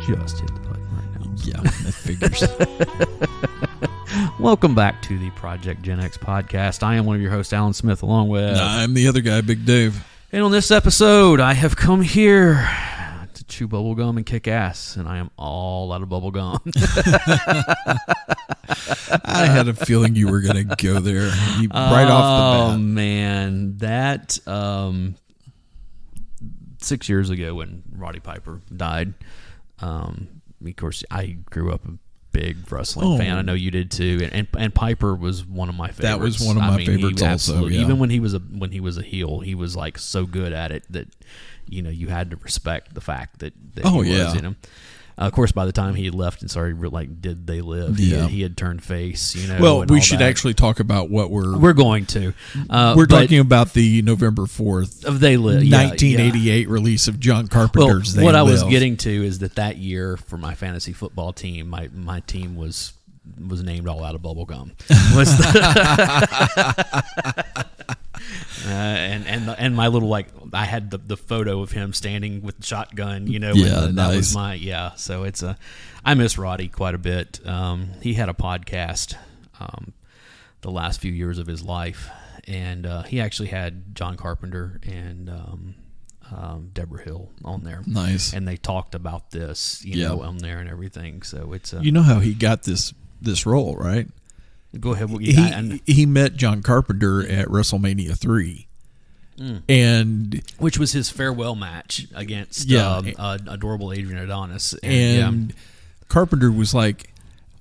just hit the button right now. Yeah, that figures. Welcome back to the Project Gen X podcast. I am one of your hosts, Alan Smith, along with... I'm the other guy, Big Dave. And on this episode, I have come here to chew bubblegum and kick ass, and I am all out of bubblegum. I had a feeling you were going to go there right off the bat. Oh, man. That... 6 years ago when Roddy Piper died, of course, I grew up a big wrestling fan. I know you did too, and Piper was one of my favorites. That was one of my favorites also. Yeah. Even when he was a heel, he was like so good at it that you had to respect the fact that he was in him. Of course, by the time he had left and started, Did They Live? He had turned face. Well, we should actually talk about what we're going to. We're talking about the November 4th of They Live, 1988 release of John Carpenter's They Live. What I was getting to is that year for my fantasy football team, my team was named all out of bubblegum. And my little I had the photo of him standing with the shotgun, nice. That was my so it's I miss Roddy quite a bit. He had a podcast the last few years of his life, and he actually had John Carpenter and Deborah Hill on there. Nice. And they talked about this, on there and everything. So it's you know how he got this role, right? Go ahead. He met John Carpenter at WrestleMania 3. And which was his farewell match against adorable Adrian Adonis. And Carpenter was like,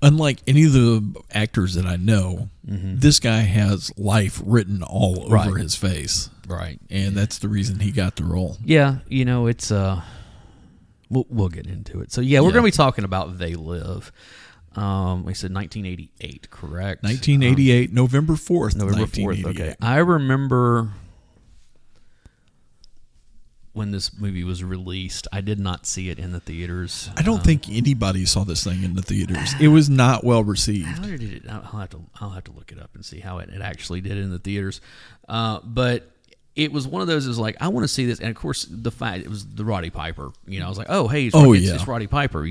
unlike any of the actors that I know, this guy has life written all over his face. Right. And that's the reason he got the role. Yeah, it's we'll get into it. So we're going to be talking about They Live. We said 1988, correct? 1988, November 4th. November 4th, okay. I remember when this movie was released. I did not see it in the theaters. I don't think anybody saw this thing in the theaters. It was not well received. How did it? I'll have to look it up and see how it actually did in the theaters. But it was one of those. Is like, I want to see this, and of course the fact it was the Roddy Piper. I was like, oh hey, it's Roddy Piper.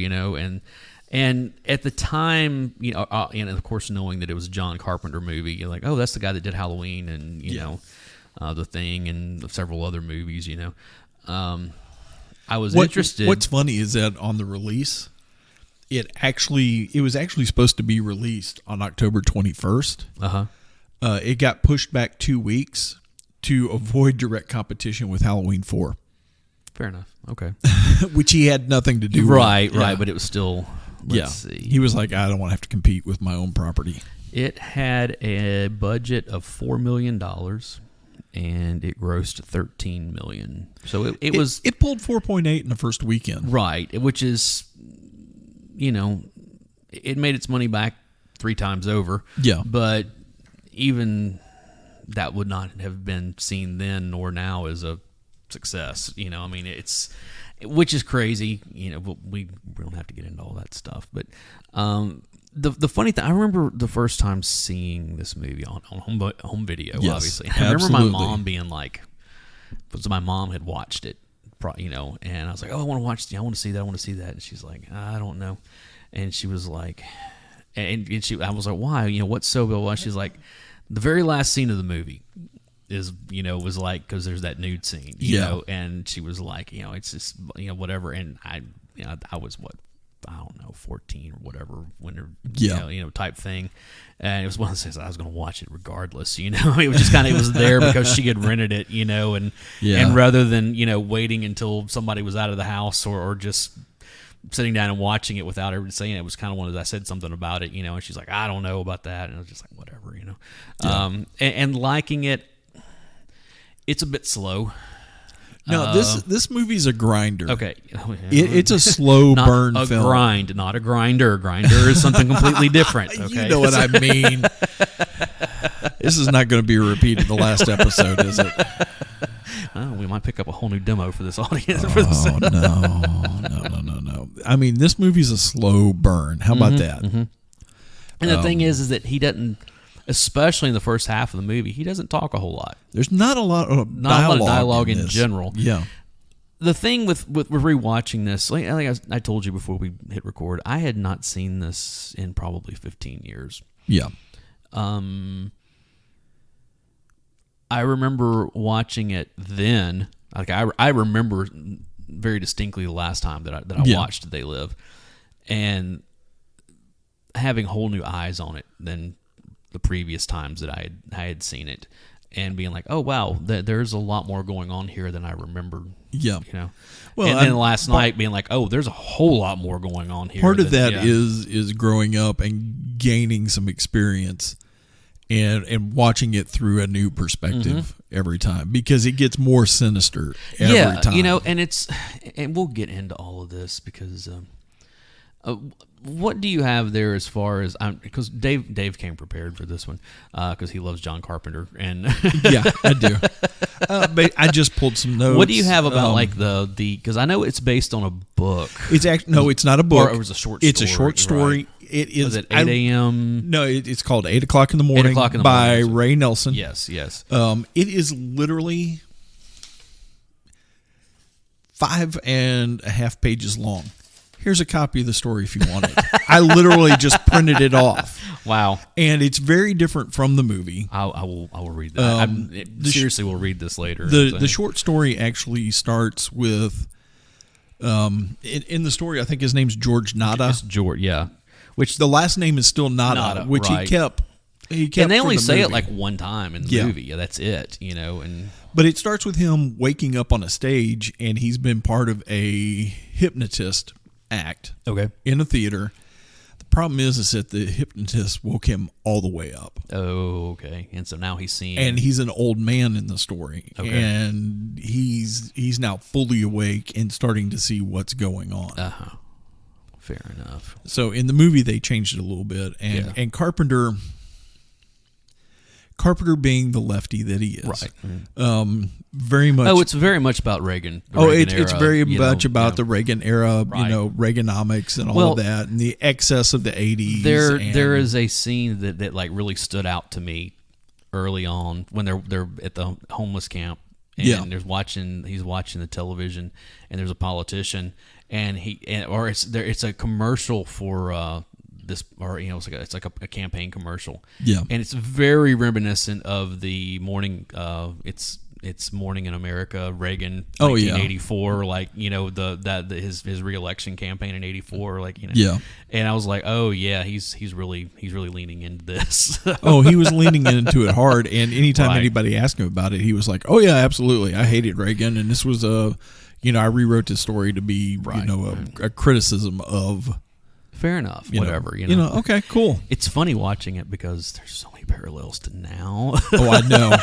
And at the time, and of course knowing that it was a John Carpenter movie, you're like, oh, that's the guy that did Halloween and The Thing and several other movies. I was interested. What's funny is that on the release, it was actually supposed to be released on October 21st. It got pushed back 2 weeks to avoid direct competition with Halloween 4. Fair enough. Okay. Which he had nothing to do with. Right, but it was still. Let's see. He was like, I don't want to have to compete with my own property. It had a budget of $4 million, and it grossed $13 million. So it pulled 4.8 in the first weekend. Right, which is, it made its money back 3 times over. Yeah. But even that would not have been seen then nor now as a success. Which is crazy, we don't have to get into all that stuff. But the funny thing, I remember the first time seeing this movie on home video, obviously. I remember my mom being like, because my mom had watched it, and I was like, oh, I want to see that. And she's like, I don't know. And she was like, I was like, why? What's so good? Well, she's like, the very last scene of the movie is was like, because there's that nude scene, and she was like, it's just whatever, and I was I don't know 14 or whatever when type thing, and it was one of those things I was going to watch it regardless, it was just kind of it was there because she had rented it, and rather than waiting until somebody was out of the house or just sitting down and watching it without everybody saying it, was kind of one of those, I said something about it, and she's like, I don't know about that, and I was just like, whatever, and liking it. It's a bit slow. No, this movie's a grinder. Okay. It's a slow burn film. Not a grind, not a grinder. Grinder is something completely different. Okay? You know what I mean. This is not going to be a repeat of the last episode, is it? Oh, we might pick up a whole new demo for this audience. Oh, no. I mean, this movie's a slow burn. How about that? Mm-hmm. And the thing is that he doesn't... Especially in the first half of the movie, he doesn't talk a whole lot. There's not a lot of dialogue in general. Yeah. the thing with rewatching this, like I told you before we hit record, I had not seen this in probably 15 years. Yeah. I remember watching it then. Like I remember very distinctly the last time that I watched They Live, and having whole new eyes on it than the previous times that I had seen it, and being like, oh wow, there's a lot more going on here than I remembered. Yeah, Well, and then last night being like, oh, there's a whole lot more going on here. Part of that is growing up and gaining some experience. And watching it through a new perspective every time, because it gets more sinister every time. And we'll get into all of this because what do you have there as far as because Dave came prepared for this one because he loves John Carpenter and yeah, I do. But I just pulled some notes. What do you have about like the because I know it's based on a book. It's it's not a book. Or it was a short story. It's a short story. Right. It is. Was it 8 a.m.? No, it's called 8 o'clock in the morning. 8 o'clock in the by morning. Ray Nelson. Yes. It is literally 5.5 pages long. Here's a copy of the story if you want it. I literally just printed it off. Wow. And it's very different from the movie. I will read that. Seriously, we'll read this later. The short story actually starts with, in the story, I think his name's George Nada. It's George, yeah. Which the last name is still Nada, which right. he kept. And they only say it like one time in the movie. Yeah, that's it, But it starts with him waking up on a stage, and he's been part of a hypnotist act in a theater. The problem is that the hypnotist woke him all the way up. Oh, okay. And so now he's seeing... And he's an old man in the story. Okay. And he's now fully awake and starting to see what's going on. Uh-huh. Fair enough. So in the movie, they changed it a little bit. And Carpenter being the lefty that he is. Right. Very much. Oh, it's very much about Reagan. It's very much about the Reagan era, right. Reaganomics and all of that, and the excess of the 80s. There is a scene that like really stood out to me early on when they're at the homeless camp, and he's watching the television, and there's a politician, and it's a commercial for this, or it's like a campaign commercial. Yeah, and it's very reminiscent of the morning. It's Morning in America, Reagan, 1984, like his re-election campaign in '84, Yeah, and I was like, oh yeah, he's really leaning into this. Oh, he was leaning into it hard, and anytime anybody asked him about it, he was like, oh yeah, absolutely, I hated Reagan, and this was I rewrote this story to be a criticism of. Fair enough. Whatever. Okay, cool. It's funny watching it because there's so many parallels to now. Oh, I know.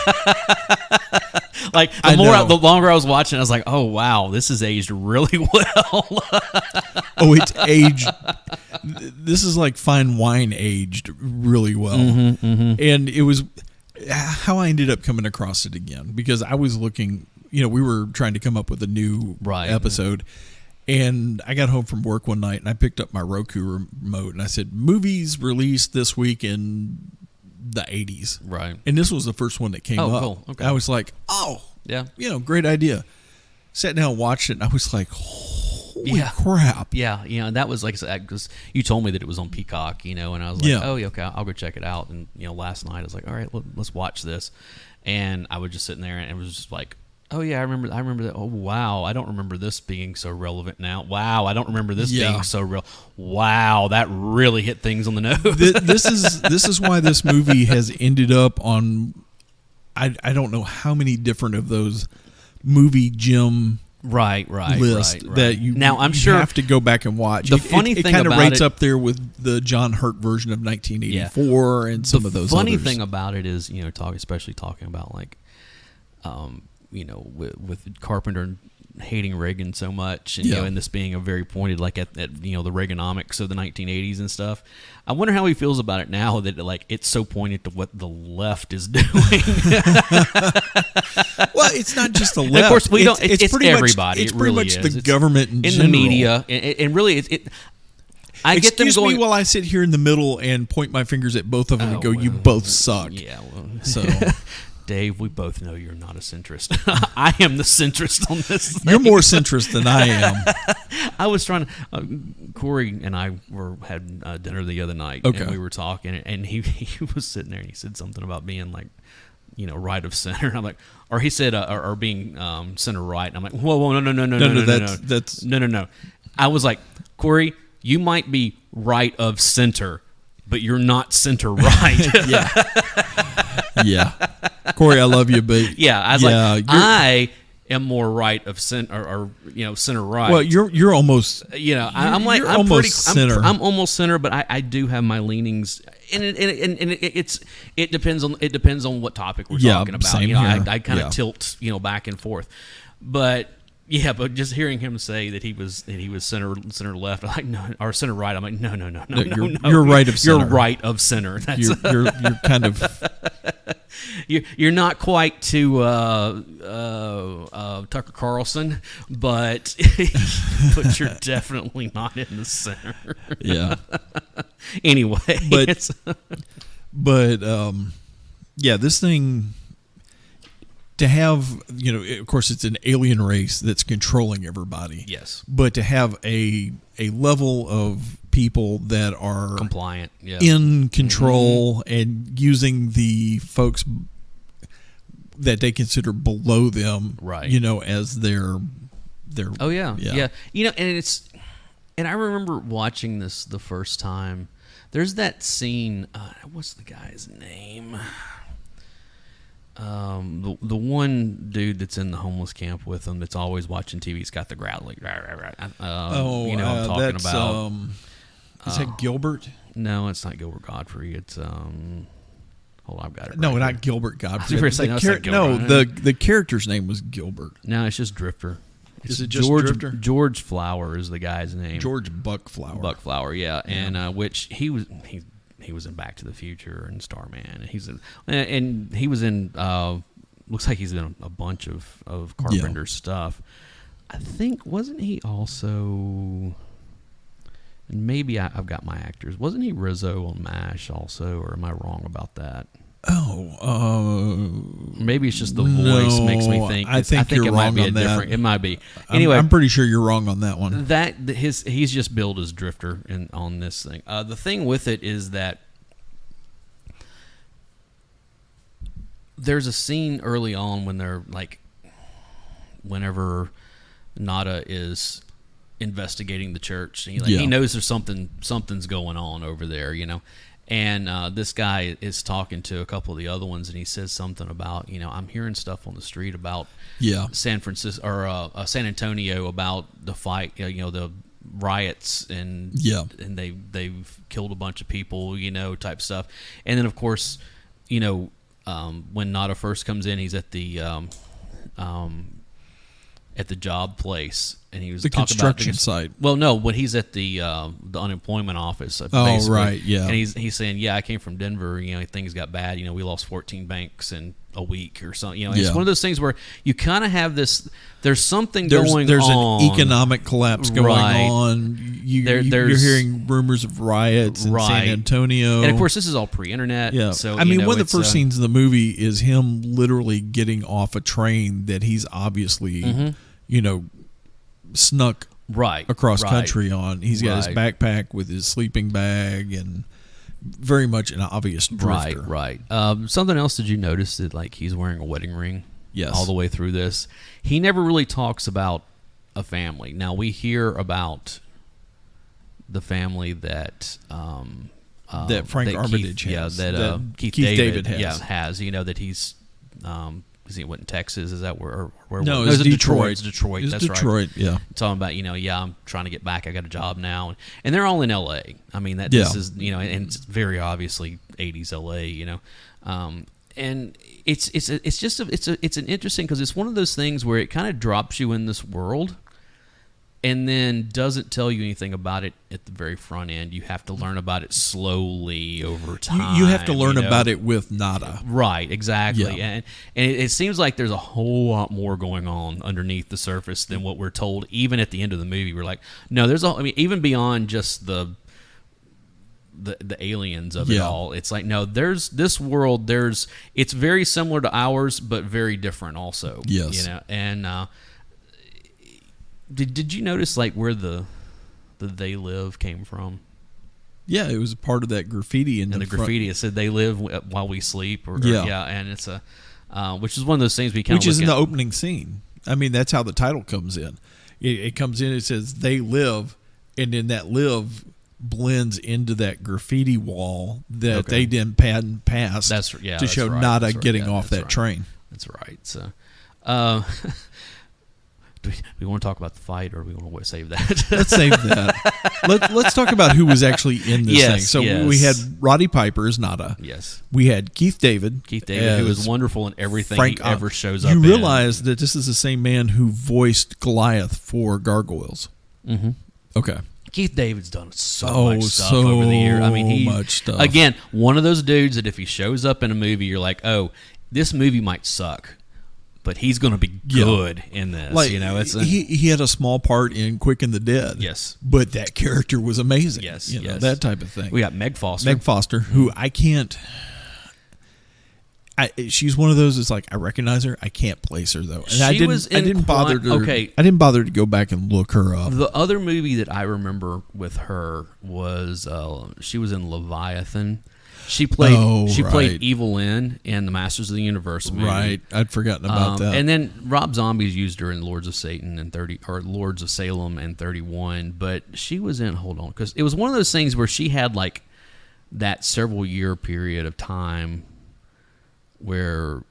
Like the longer I was watching, I was like, oh wow, this is aged really well. Oh, it's aged. This is like fine wine aged really well. And it was how I ended up coming across it again, because I was looking. We were trying to come up with a new episode. And I got home from work one night, and I picked up my Roku remote, and I said, movies released this week in the 80s. Right. And this was the first one that came up. Cool. Okay. I was like, oh, yeah, great idea. Sat down and watched it, and I was like, holy crap. Yeah, that was like, because you told me that it was on Peacock, and I was like, oh, yeah, okay, I'll go check it out. And, last night I was like, all right, let's watch this. And I was just sitting there, and it was just like, oh yeah, I remember that. Oh wow, I don't remember this being so relevant now. Wow, I don't remember this being so real. Wow, that really hit things on the nose. This is why this movie has ended up on. I don't know how many different of those movie gym list that you now I'm you sure have to go back and watch. The funny thing kind of about rates up there with the John Hurt version of 1984 and some of those. The funny others. thing about it is especially talking about like. With Carpenter hating Reagan so much, and, and this being a very pointed, like at the Reaganomics of the 1980s and stuff. I wonder how he feels about it now that like it's so pointed to what the left is doing. Well, it's not just the left. And of course, we don't. It's pretty Much, everybody. it's pretty much the government in the media, and really, I get them going. Me while I sit here in the middle and point my fingers at both of them and go, "You both suck." Yeah. Well, so. Dave, we both know you're not a centrist. I am the centrist on this thing. You're more centrist than I am. I was trying to. Corey and I had dinner the other night, and we were talking, and he was sitting there, and he said something about being like, right of center. And I'm like, or he said, or being center right. And I'm like, whoa, no. I was like, Corey, you might be right of center, but you're not center right. Yeah. Corey, I love you, but yeah, I was like, I am more right of center, or center right. Well, you're almost, I'm like, I'm almost pretty center. I'm almost center, but I do have my leanings, and it depends on what topic we're talking about. Same here. I kind of tilt back and forth, but. Yeah, but just hearing him say that he was center left, I'm like, no, or center right. I'm like, no. You're right of center. You're right of center. That's you're kind of. You're not quite to Tucker Carlson, but you're definitely not in the center. Yeah. Anyway, but this thing. To have, of course, it's an alien race that's controlling everybody. Yes. But to have a level of people that are compliant, in control, and using the folks that they consider below them, right? As their. Oh yeah. And I remember watching this the first time. There's that scene. What's the guy's name? The one dude that's in the homeless camp with him that's always watching TV. He's got the growly. I'm talking about. Is that Gilbert? No, it's not Gilbert Godfrey. It's hold on, I've got it. No, right not here. Gilbert Godfrey. The character's name was Gilbert. No, it's just Drifter. Is it just George, Drifter? George Flower is the guy's name. George Buckflower. Buckflower, yeah. And which he was in Back to the Future and Starman, and he was in looks like he's in a bunch of Carpenter stuff. I think, wasn't he also, and maybe I've got my actors, wasn't he Rizzo on MASH also, or am I wrong about that? Maybe it's just the voice makes me think. I think you're it wrong might be on that. Different. It might be. Anyway, I'm pretty sure you're wrong on that one. He's just billed as Drifter on this thing. The thing with it is that there's a scene early on when they're like, whenever Nada is investigating the church, and he knows there's something's going on over there, And this guy is talking to a couple of the other ones, and he says something about, I'm hearing stuff on the street about San Francisco or San Antonio about the fight, the riots, and they've killed a bunch of people, type stuff. And then of course, when Nada first comes in, he's at the job place, and he was the talking construction about site. Well, no, when he's at the unemployment office. Oh, right, yeah. And he's saying, I came from Denver. Things got bad. We lost 14 banks in a week or something. It's one of those things where you kind of have this. There's something going on. There's an economic collapse going on. You're hearing rumors of riots in San Antonio, and of course, this is all pre-internet. Yeah. So one of the first scenes in the movie is him literally getting off a train that he's obviously, snuck across country on. He's got his backpack with his sleeping bag, and very much an obvious drifter. Right. Something else, did you notice that he's wearing a wedding ring? Yes. All the way through this. He never really talks about a family. Now, we hear about the family that that Frank Armitage has. That Keith David has. Yeah, has. That he's is he went in Texas? Is that where? No, it's Detroit. It's Detroit. It's That's Detroit, right. Yeah. Talking about I'm trying to get back. I got a job now, and they're all in L.A. I mean this is and it's very obviously 80s L.A. And it's an interesting, because it's one of those things where it kind of drops you in this world, and then doesn't tell you anything about it at the very front end. You have to learn about it slowly over time. You have to learn about it with Nada. Right, exactly. Yeah. And it seems like there's a whole lot more going on underneath the surface than what we're told. Even at the end of the movie, we're like, no, even beyond just the aliens of it all. It's like, no, there's this world. It's very similar to ours, but very different also. Yes. And did you notice like where the "they live" came from? Yeah, it was part of that graffiti in the graffiti. It said "they live while we sleep." And it's which is one of those things we which is in the opening scene. I mean, that's how the title comes in. It comes in. It says "they live," and then that "live" blends into that graffiti wall that they then pass to show Nada getting off that train. That's right. So, do we want to talk about the fight, or do we want to save that? Let's save that. Let's talk about who was actually in this thing. So we had Roddy Piper as Nada. Yes. We had Keith David, who was wonderful in everything he ever shows up in. You realize that this is the same man who voiced Goliath for Gargoyles. Mm-hmm. Okay. Keith David's done so much stuff over the years. I mean, much stuff. Again, one of those dudes that if he shows up in a movie, you're like, oh, this movie might suck, but he's going to be good in this. Like, he had a small part in Quick and the Dead. Yes. But that character was amazing. Yes. That type of thing. We got Meg Foster. Who I can't... she's one of those. It's like I recognize her. I can't place her though. And I didn't bother to go back and look her up. The other movie that I remember with her was she was in Leviathan. She played Evil Lynn in the Masters of the Universe movie. Right, I'd forgotten about that. And then Rob Zombie's used her in Lords of Satan and Lords of Salem and 31. But she was in because it was one of those things where she had like that several year period of time where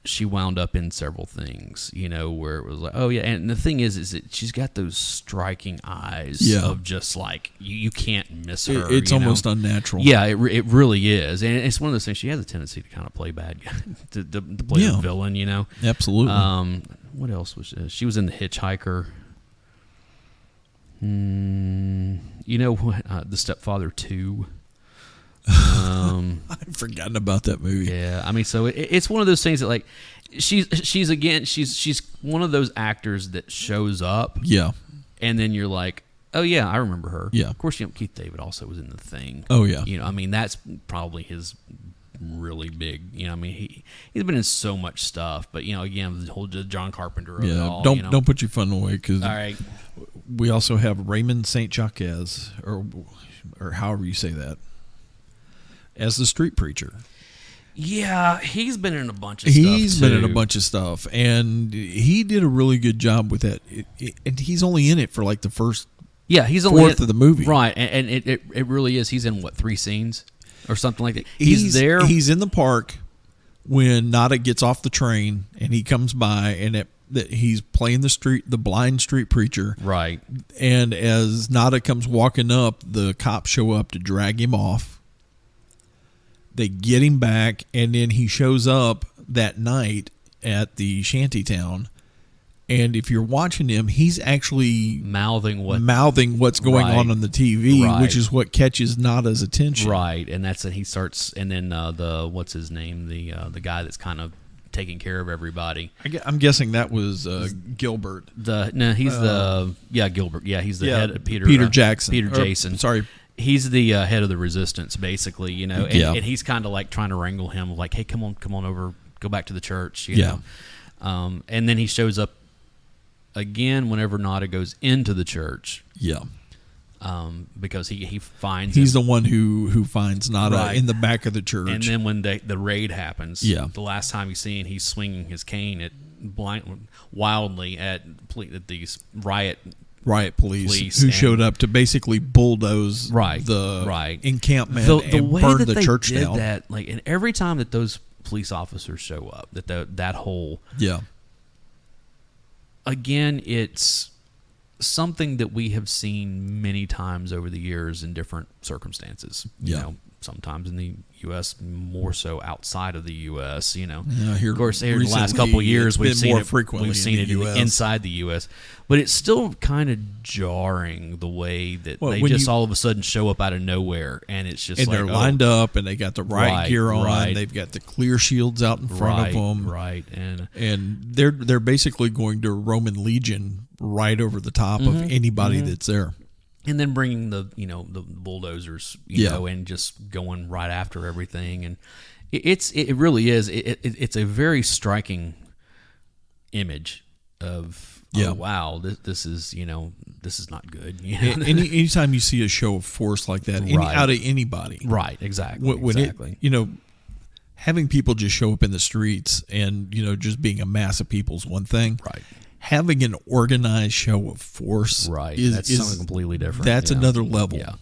she wound up in several things, where it was like, oh yeah. And the thing is that she's got those striking eyes of just like, you can't miss her. It's almost unnatural. Yeah, it really is. And it's one of those things, she has a tendency to kind of play bad guy, to play the villain, Absolutely. What else was she was in The Hitchhiker. The Stepfather 2. I've forgotten about that movie. Yeah, I mean, so it's one of those things that like she's one of those actors that shows up. Yeah, and then you're like, oh yeah, I remember her. Yeah, of course. Keith David also was in The Thing. Oh yeah, I mean, that's probably his really big. I mean, he's been in so much stuff. But again, the whole John Carpenter of it all. Don't put your fun away because all right. We also have Raymond St. Jacques, or however you say that, as the street preacher. Yeah, he's been in a bunch of stuff. He's been in a bunch of stuff, and he did a really good job with that. And he's only in it for like the first he's only fourth of the movie. Right, and it really is. He's in, 3 scenes or something like that? He's there. He's in the park when Nada gets off the train, and he comes by, and that he's playing the blind street preacher. Right. And as Nada comes walking up, the cops show up to drag him off. They get him back, and then he shows up that night at the shantytown. And if you're watching him, he's actually mouthing what's going on the TV, which is what catches Nada's attention. Right, and that's he starts, and then what's his name, the guy that's kind of taking care of everybody. I'm guessing that was Gilbert. Gilbert. Yeah, he's the head of Peter Jackson. Peter Jason. Sorry. He's the head of the resistance, basically, and he's kind of like trying to wrangle him, like, hey, come on over, go back to the church, you know. And then he shows up again whenever Nada goes into the church. Yeah. Because he finds he's the one who finds Nada in the back of the church. And then when the raid happens, the last time he's seen, he's swinging his cane wildly at these riot police who showed up to basically bulldoze the encampment and burn the church down. The way that they did that, like, and every time that those police officers show up, that whole again, it's something that we have seen many times over the years in different circumstances. You know, sometimes in the U.S., more so outside of the U.S. Here, of course, here in the last couple of years, we've seen it inside the U.S. But it's still kind of jarring the way that they just all of a sudden show up out of nowhere, and it's just they're lined up, and they got the right gear on. They've got the clear shields out in front of them, and they're basically going to Roman legion right over the top of anybody that's there. and then bringing the bulldozers, you know, and just going right after everything, and it really is it's a very striking image of oh, wow, this is this is not good. Anytime you see a show of force like that, out of anybody, right? Exactly. Exactly. Having people just show up in the streets and just being a mass of people is one thing, right? Having an organized show of force, right, is something completely different. That's another level. Yeah,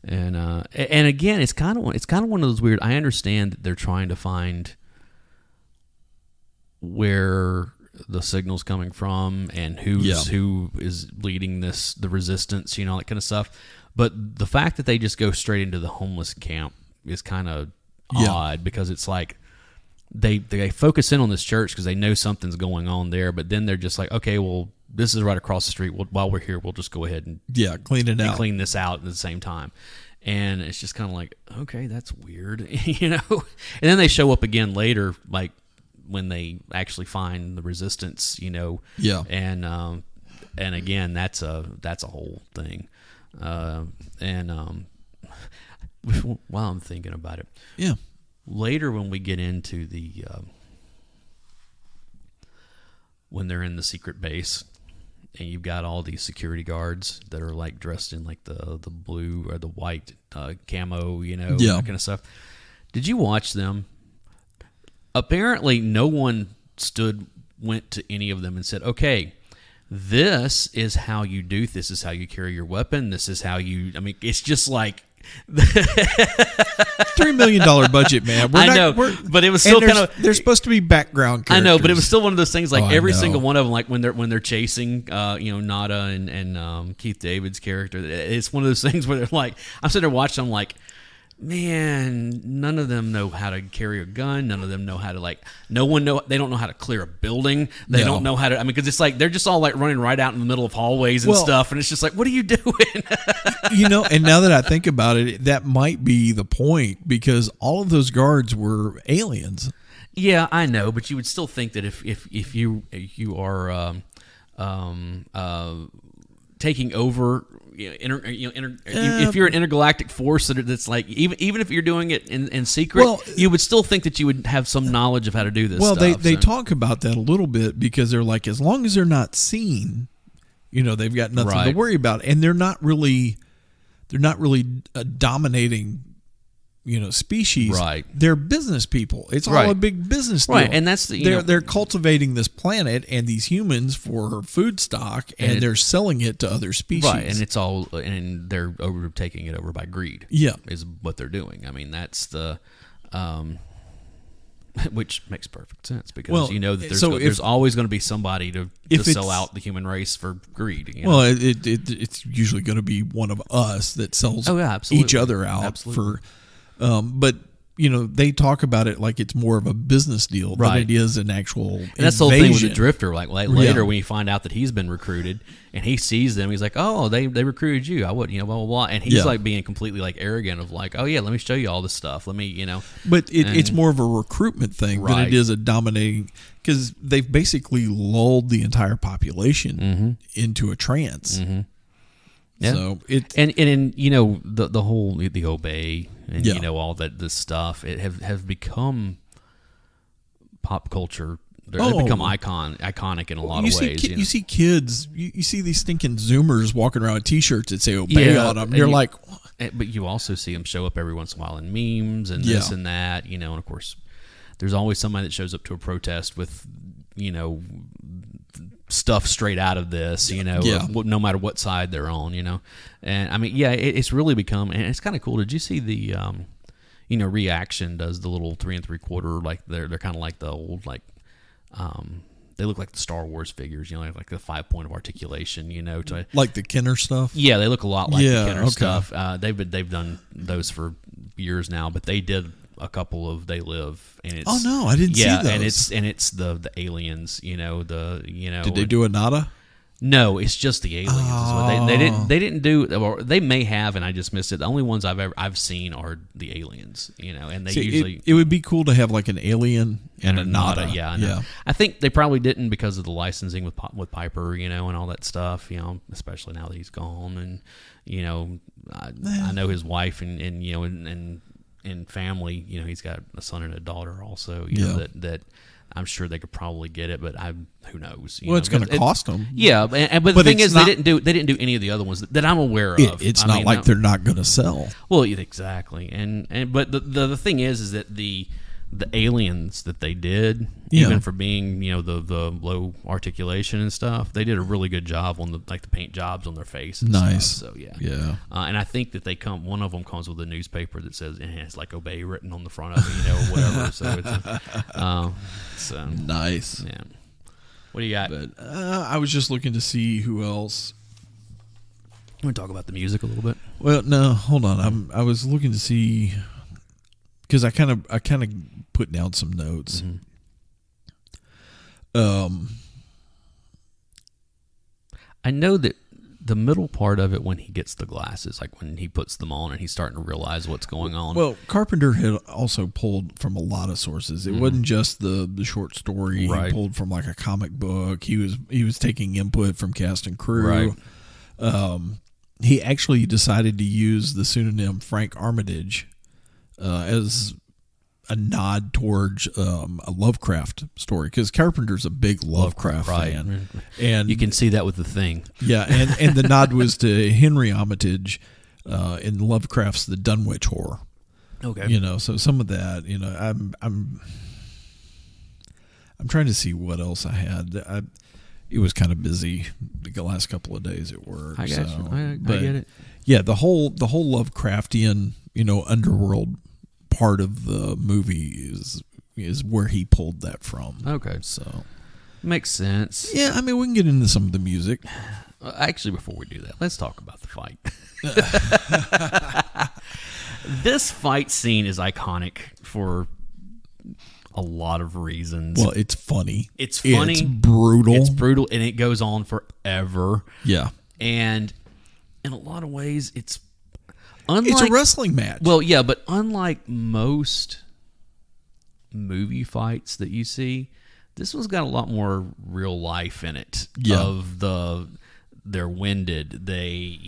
and again, it's kind of one of those weird. I understand that they're trying to find where the signal's coming from and who is leading the resistance, that kind of stuff. But the fact that they just go straight into the homeless camp is kind of odd, because it's like they focus in on this church because they know something's going on there, but then they're just like, okay, well, this is right across the street. While we're here, we'll just go ahead and clean this out at the same time. And it's just kind of like, okay, that's weird, And then they show up again later, like when they actually find the resistance, And again, that's a whole thing. While I'm thinking about it, later when we get into the when they're in the secret base, and you've got all these security guards that are like dressed in like the blue or the white camo, that kind of stuff. Did you watch them? Apparently, no one went to any of them and said, "Okay, this is how you do. This is how you carry your weapon. This is how you." I mean, it's just like $3 million budget, man. But it was still kind of. They're supposed to be background characters. I know, but it was still one of those things. Like every single one of them, like when they're chasing, Nada and Keith David's character. It's one of those things where they're like, I'm sitting there watching. I'm like, man, none of them know how to carry a gun. None of them know how to they don't know how to clear a building. They don't know how to, because it's like, they're just all like running right out in the middle of hallways and stuff. And it's just like, what are you doing? And now that I think about it, that might be the point, because all of those guards were aliens. Yeah, I know. But you would still think that if you are, taking over, if you're an intergalactic force that's like, even if you're doing it in secret, you would still think that you would have some knowledge of how to do this. Well, they talk about that a little bit, because they're like, as long as they're not seen, they've got nothing to worry about, and they're not really dominating species. Right. They're business people. It's all a big business deal. Right, and that's they're cultivating this planet and these humans for food stock, and they're selling it to other species. Right, and they're taking it over by greed. Yeah, is what they're doing. I mean, that's the which makes perfect sense, because that there's always going to be somebody to sell out the human race for greed. Well, it's usually going to be one of us that sells each other out for. But they talk about it like it's more of a business deal than it is an actual invasion. And that's the whole thing with the Drifter. Like later, when you find out that he's been recruited and he sees them, he's like, "Oh, they recruited you. I would, blah blah blah." And he's like being completely like arrogant of like, "Oh yeah, let me show you all this stuff. Let me, But it's more of a recruitment thing than it is a dominating, because they've basically lulled the entire population into a trance. Mm-hmm. Yeah. So it and the whole the obey and all that this stuff, it have become pop culture. They've become iconic in a lot of ways. You see kids, you see these stinking Zoomers walking around with T-shirts that say "obey" on them. You're like, but you also see them show up every once in a while in memes and this and that, and of course, there's always somebody that shows up to a protest with stuff straight out of this, no matter what side they're on, and I mean, it's really become, and it's kind of cool. Did you see the, Reaction does the little 3 3/4, like they're kind of like the old, like, they look like the Star Wars figures, like the 5 point of articulation, to like the Kenner stuff. Yeah, they look a lot like the Kenner stuff. They've done those for years now, but they did a couple of They Live, and it's I didn't see those. and it's the aliens, Did they do a Nada? No, it's just the aliens. Oh. They didn't do, or they may have, and I just missed it. The only ones I've seen are the aliens, and they usually it would be cool to have like an alien and a nada. Yeah, I know. Yeah. I think they probably didn't because of the licensing with Piper, and all that stuff. Especially now that he's gone, and I know his wife and family. He's got a son and a daughter also. That I'm sure they could probably get it, but who knows? It's going to cost them. Yeah, but the thing is, they didn't do any of the other ones that I'm aware of. It's not like they're not going to sell. Well, exactly, but the thing is that the aliens that they did, even for being the low articulation and stuff, they did a really good job on the paint jobs on their face. And nice. Stuff. So yeah. And I think that one of them comes with a newspaper that says it has like "obey" written on the front of it, or whatever. So it's nice. Yeah. What do you got? But I was just looking to see who else. You want to talk about the music a little bit? Well, no, hold on. I was looking to see because I kind of put down some notes. Mm-hmm. I know that the middle part of it, when he gets the glasses, like when he puts them on and he's starting to realize what's going on. Well, Carpenter had also pulled from a lot of sources. It wasn't just the short story. Right. He pulled from like a comic book. He was taking input from cast and crew. Right. He actually decided to use the pseudonym Frank Armitage as a nod towards a Lovecraft story, because Carpenter's a big Lovecraft fan, and you can see that with The Thing. Yeah, and the nod was to Henry Armitage in Lovecraft's The Dunwich Horror. Okay, so some of that, I'm trying to see what else I had. It was kind of busy the last couple of days at work. I got you. I get it. Yeah, the whole Lovecraftian underworld part of the movie is where he pulled that from. Okay, so makes sense. Yeah, I mean, we can get into some of the music. Actually, before we do that, let's talk about the fight. This fight scene is iconic for a lot of reasons. Well, it's funny. It's funny. It's brutal. It's brutal, and it goes on forever. Yeah. And in a lot of ways, it's a wrestling match. Well, yeah, but unlike most movie fights that you see, this one's got a lot more real life in it. Yeah. They're winded. They,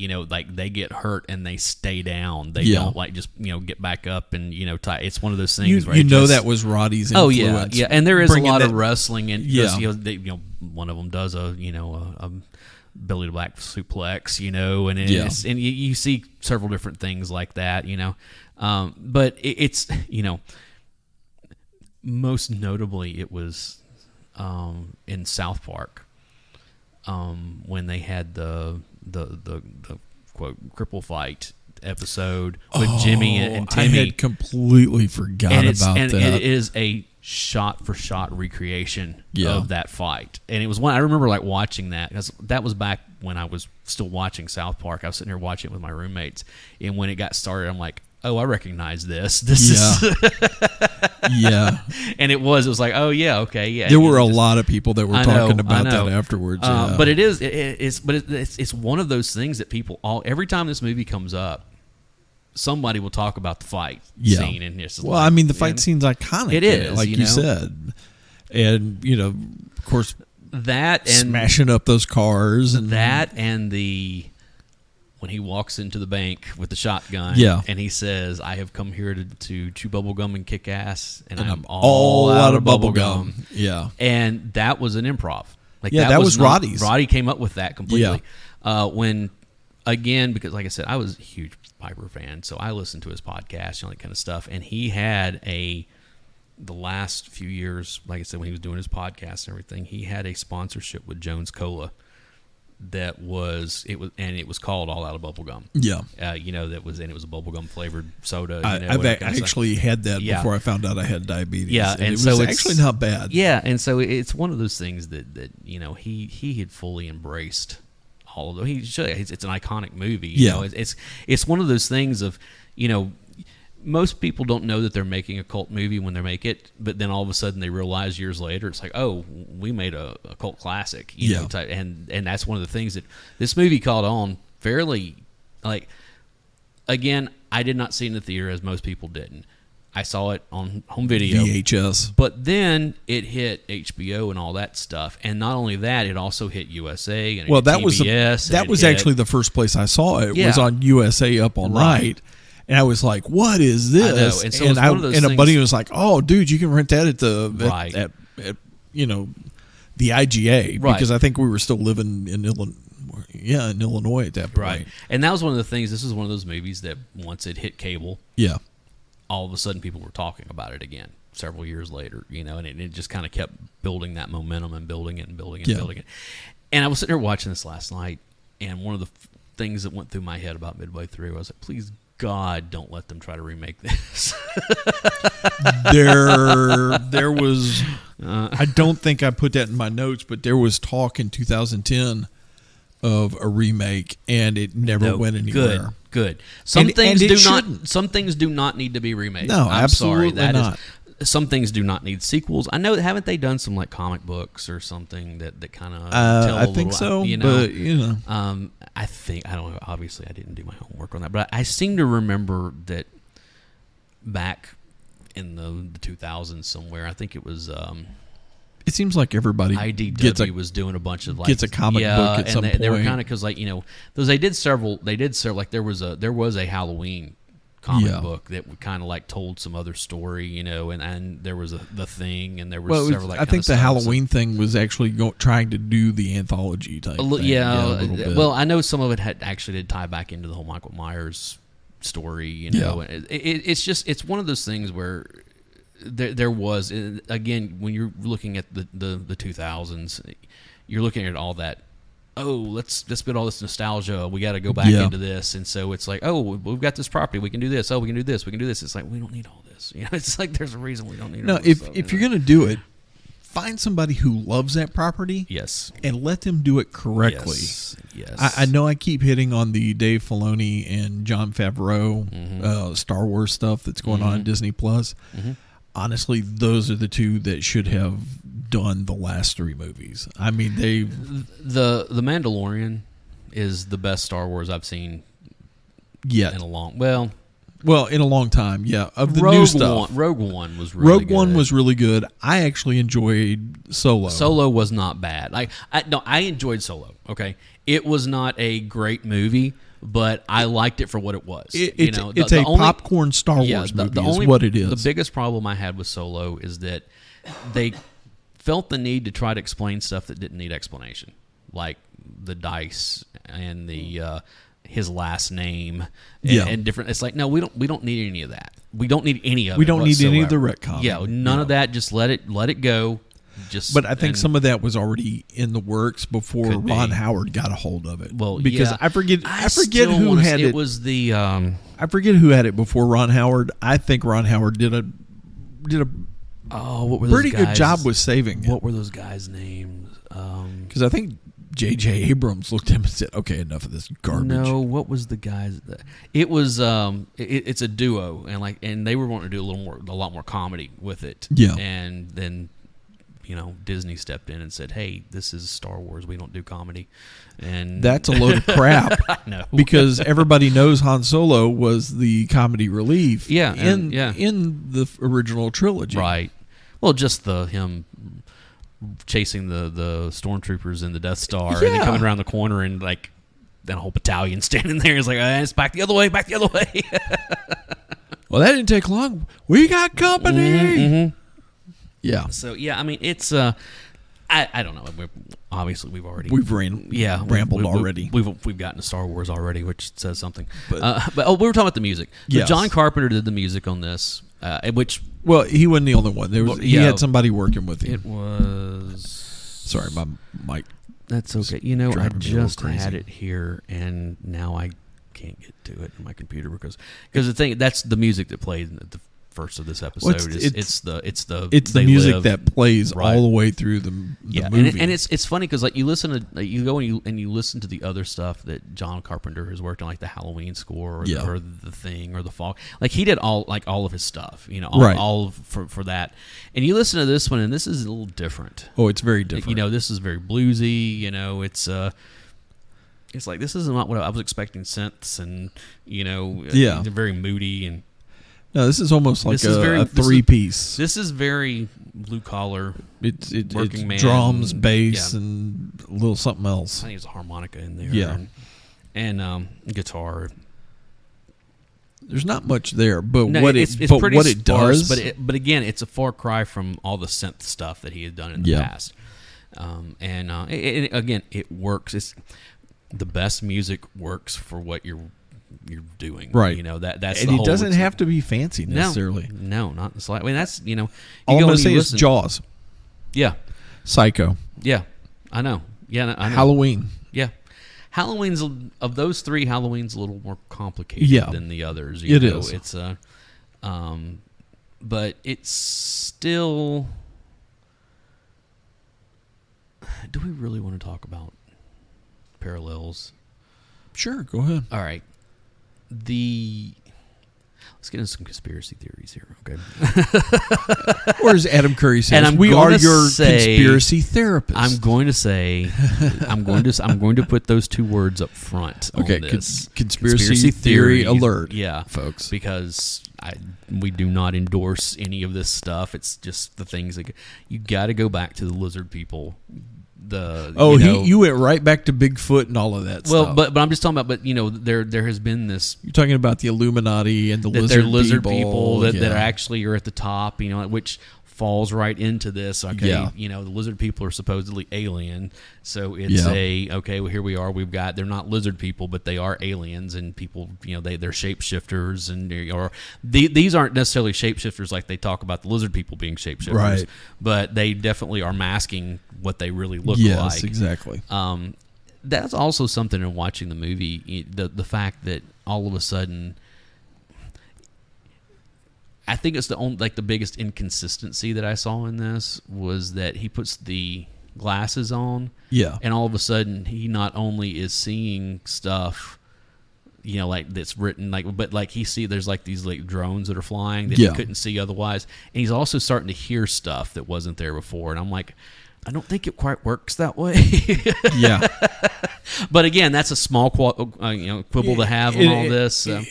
they get hurt and they stay down. They don't just get back up and it's one of those things. That was Roddy's influence. Oh yeah. And there is a lot of wrestling, and one of them does a belly to back suplex, and you see several different things like that, but it's most notably it was in South Park when they had the quote cripple fight episode with Jimmy and Timmy. I had completely forgot about that. And it is a shot-for-shot recreation of that fight. And it was one I remember watching that, because that was back when I was still watching South Park. I was sitting here watching it with my roommates, and when it got started, I'm like, oh, I recognize this. This is yeah. And it was like, oh yeah, okay, yeah. There were a lot of people that were talking about that afterwards. But it's one of those things that people every time this movie comes up, somebody will talk about the fight scene. And the fight scene's iconic. It is, like you said. And, of course, that and smashing up those cars. And that and when he walks into the bank with the shotgun and he says, I have come here to chew bubblegum and kick ass, and I'm all out of bubblegum. Yeah. And that was an improv. That was Roddy's. Roddy came up with that completely. Because like I said, I was a huge Piper fan, so I listened to his podcast, that kind of stuff, and he had the last few years, like I said, when he was doing his podcast and everything, he had a sponsorship with Jones Cola it was called All Out of Bubblegum. Yeah. It was a bubblegum flavored soda. I've actually had that before I found out I had diabetes. Yeah, and so it's actually not bad. Yeah, and so it's one of those things that he had fully embraced all of them. It's an iconic movie. It's one of those things of most people don't know that they're making a cult movie when they make it, but then all of a sudden they realize years later, it's like, oh, we made a cult classic, you know, and that's one of the things that this movie caught on fairly, like, again, I did not see it in the theater as most people didn't. I saw it on home video. VHS. But then it hit HBO and all that stuff. And not only that, it also hit USA and TBS. That was actually the first place I saw it. It was on USA Up All Night. And I was like, what is this? I know. And, so and a buddy was like, oh, dude, you can rent that at the at you know, the IGA. Right. Because I think we were still living in Illinois. Yeah, in Illinois at that point. Right. And that was one of the things. This is one of those movies that once it hit cable, all of a sudden people were talking about it again several years later, you know, and it just kind of kept building that momentum and building it and building it and building it. And I was sitting there watching this last night, and one of the things that went through my head about midway through, I was like, please, God, don't let them try to remake this. There was, I don't think I put that in my notes, but there was talk in 2010 of a remake, and it never went anywhere. Good. Some things do not need to be remade. No, I'm absolutely sorry. not. Some things do not need sequels. I know, haven't they done some like comic books or something that kind of tell I think so, you know? But you know, I don't know. Obviously, I didn't do my homework on that, but I seem to remember that back in the 2000s somewhere. I think it was. It seems like everybody IDW was doing a bunch of like gets a comic book at some point. They were kind of because like, you know, those they did several like there was a Halloween comic book that kind of like told some other story, you know, and there was the Thing, and there was several. I think the Halloween thing was actually trying to do the anthology type thing. Well, I know some of it did tie back into the whole Michael Myers story, you know. It's one of those things where. There was, again, when you're looking at the 2000s, you're looking at all that, let's get all this nostalgia, we got to go back into this, and so it's like, we've got this property, we can do this, we can do this, we can do this. It's like, we don't need all this, you know. It's like there's a reason we don't need all this stuff, if you're going to do it, find somebody who loves that property, and let them do it correctly. Yes. I know I keep hitting on the Dave Filoni and Jon Favreau Star Wars stuff that's going on Disney Plus. Honestly, those are the two that should have done the last three movies. I mean, the Mandalorian is the best Star Wars I've seen yet in a long in a long time. Yeah, of the new stuff. Rogue One was really good. One was really good. I actually enjoyed Solo. Solo was not bad. I enjoyed Solo. Okay, it was not a great movie, but I liked it for what it was. It's a popcorn Star Wars movie is what it is. The biggest problem I had with Solo is that they felt the need to try to explain stuff that didn't need explanation, like the dice and the his last name and different. It's like, no, we don't need any of that. We don't need any of it. We don't need any of the retcon. Yeah, none of that. Just let it go. But I think some of that was already in the works before Ron Howard got a hold of it. Well, because I forget who had it. It was the I forget who had it before Ron Howard. I think Ron Howard did a what were pretty good job with saving it. What were those guys' names? Because I think J.J. Abrams looked at him and said, "Okay, enough of this garbage." No, what was the guys? It was it's a duo, and they were wanting to do a lot more comedy with it. Yeah, and then, you know, Disney stepped in and said, "Hey, this is Star Wars. We don't do comedy." And that's a load of crap. I know. Because everybody knows Han Solo was the comedy relief. In the original trilogy. Right. Well, just him chasing the stormtroopers in the Death Star, and then coming around the corner and like then a whole battalion standing there. It's like, it's back the other way. Well, that didn't take long. We got company. Mm-hmm. Yeah. So I mean, it's I don't know. We've rambled already. We've gotten to Star Wars already, which says something. But we were talking about the music. Yes. John Carpenter did the music on this, which he wasn't the only one. He had somebody working with him. It was. Sorry, my mic. That's okay. You know, I just had it here, and now I can't get to it in my computer because the thing that's the music that played first of this episode. It's the the music that plays all the way through the movie. And it's funny because like you listen to you go and you listen to the other stuff that John Carpenter has worked on, like the Halloween score or the Thing or the Fog. Like he did all of his stuff, all for that. And you listen to this one, and this is a little different. Oh, it's very different. This is very bluesy. It's like this is not what I was expecting. Synths and very moody and. No, this is almost like a three-piece. This is very blue-collar, working man. Drums, bass, and a little something else. I think there's a harmonica in there. Yeah. And guitar. There's not much there, but no, what it's it sparse, does... But again, it's a far cry from all the synth stuff that he had done in the past. Again, it works. The best music works for what you're doing, right? That's and it doesn't have to be fancy necessarily. No, not the slightest. I mean, that's all I'm going to say is Jaws. Yeah, Psycho. Yeah, I know. Yeah, I know. Halloween. Yeah, Halloween's of those three. Halloween's a little more complicated than the others. It is. It's but it's still. Do we really want to talk about parallels? Sure, go ahead. All right. Let's get into some conspiracy theories here, okay? Or as Adam Curry says, we are your conspiracy therapists. I'm going to say, I'm going to put those two words up front. Okay, on this. Conspiracy theory alert, yeah, folks, because we do not endorse any of this stuff. It's just the things that you got to go back to the lizard people. You went right back to Bigfoot and all of that stuff. Well, but I'm just talking about, there has been this. You're talking about the Illuminati and the lizard people that actually are at the top, which falls right into this. Okay, the lizard people are supposedly alien, so it's well, here we are. They're not lizard people, but they are aliens, and people, they're shapeshifters, and these aren't necessarily shapeshifters like they talk about the lizard people being shapeshifters, right? But they definitely are masking what they really look like. Yes, exactly. That's also something in watching the movie. The fact that all of a sudden. I think it's the biggest inconsistency that I saw in this was that he puts the glasses on, and all of a sudden he not only is seeing stuff, like that's written, but he there's these drones that are flying that he couldn't see otherwise, and he's also starting to hear stuff that wasn't there before, and I'm like, I don't think it quite works that way. Yeah, but again, that's a small quibble to have on all this. So.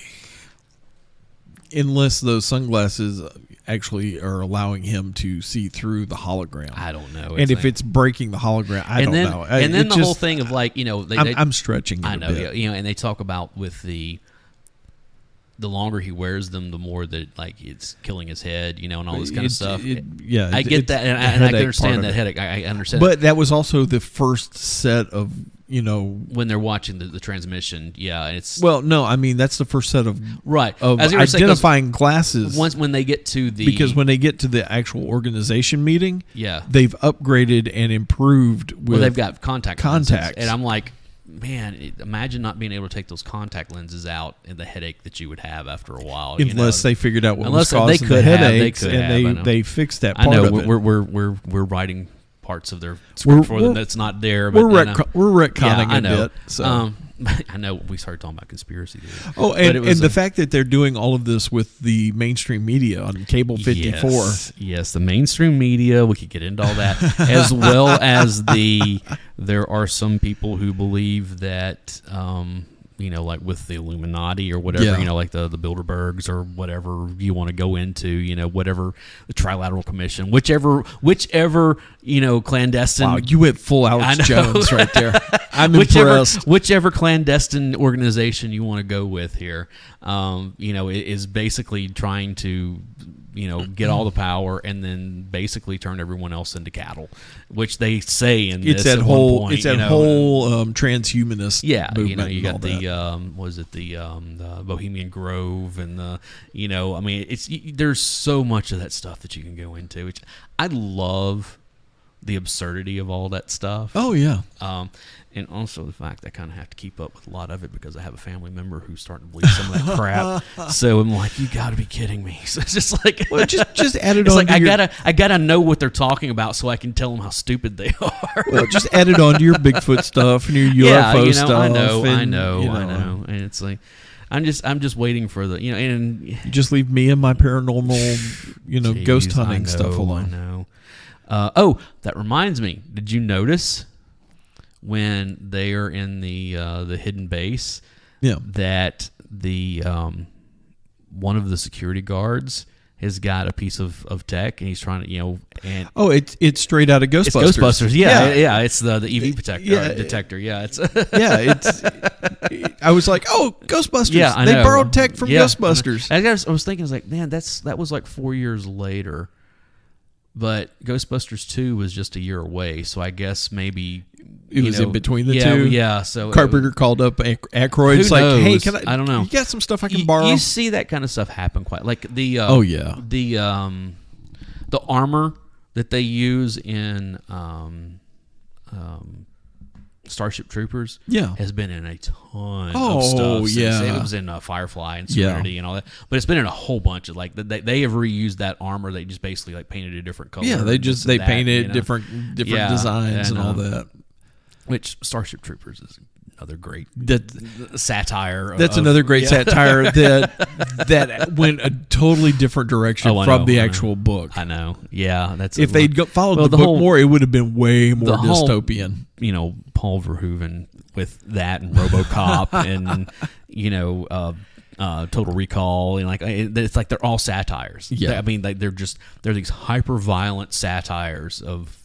Unless those sunglasses actually are allowing him to see through the hologram. I don't know. And if it's breaking the hologram, I don't know. And then the whole thing of I'm stretching it a bit. And they talk about with the longer he wears them, the more that it's killing his head, and all this kind of stuff. I get that, and I can understand that headache. I understand. But that was also the first set of when they're watching the transmission, it's no, I mean that's the first set of as identifying glasses. When they get to when they get to the actual organization meeting, they've upgraded and improved. They've got contacts, and I'm like, man, imagine not being able to take those contact lenses out and the headache that you would have after a while. Unless they figured out what was causing the headaches, they fixed that part of it. We're writing parts of their script for them that's not there. But, we're retconning a bit. So. I know we started talking about conspiracy theories. Oh, and the fact that they're doing all of this with the mainstream media on Cable 54. Yes, the mainstream media. We could get into all that, as well as there are some people who believe that, with the Illuminati or whatever, like the Bilderbergs or whatever you want to go into, whatever the Trilateral Commission, whichever clandestine. Wow, you went full Alex Jones right there. I'm impressed. Whichever clandestine organization you want to go with here, is basically trying to, get all the power and then basically turn everyone else into cattle, which they say in this at one point. It's that whole transhumanist movement. You got the Bohemian Grove and there's so much of that stuff that you can go into, which I love the absurdity of all that stuff. Oh yeah. And also the fact that I kind of have to keep up with a lot of it because I have a family member who's starting to believe some of that crap. So I'm like, you got to be kidding me. So it's just like, well, just add it it's on. Like I gotta know what they're talking about so I can tell them how stupid they are. Well, just add it on to your Bigfoot stuff and your UFO stuff. I know. And it's like, I'm just waiting for the, and you just leave me and my paranormal, ghost hunting stuff alone. I know. That reminds me. Did you notice when they are in the hidden base? Yeah. That the one of the security guards has got a piece of tech and he's trying to and it's straight out of Ghostbusters. It's Ghostbusters, yeah. It's the EV detector. Yeah, it's I was like, Ghostbusters. Yeah, I they know. borrowed tech from Ghostbusters. I was thinking, I was like, man, that was like 4 years later. But Ghostbusters 2 was just a year away, so I guess maybe it was in between the two. Yeah, so Carpenter called up Aykroyd. It's like, hey, I don't know. You got some stuff I can borrow? You see that kind of stuff happen quite like the the armor that they use in Starship Troopers has been in a ton of stuff. It was in Firefly and Serenity and all that. But it's been in a whole bunch of, like, they have reused that armor. They just basically, like, painted a different color. Yeah, they painted different designs and all that. Which Starship Troopers is another great satire. That's another great satire that went a totally different direction from the actual book. I know. Yeah, that's if they'd followed the book more, it would have been way more dystopian. Paul Verhoeven with that and RoboCop and Total Recall and it's like they're all satires. Yeah, I mean, they're these hyper violent satires of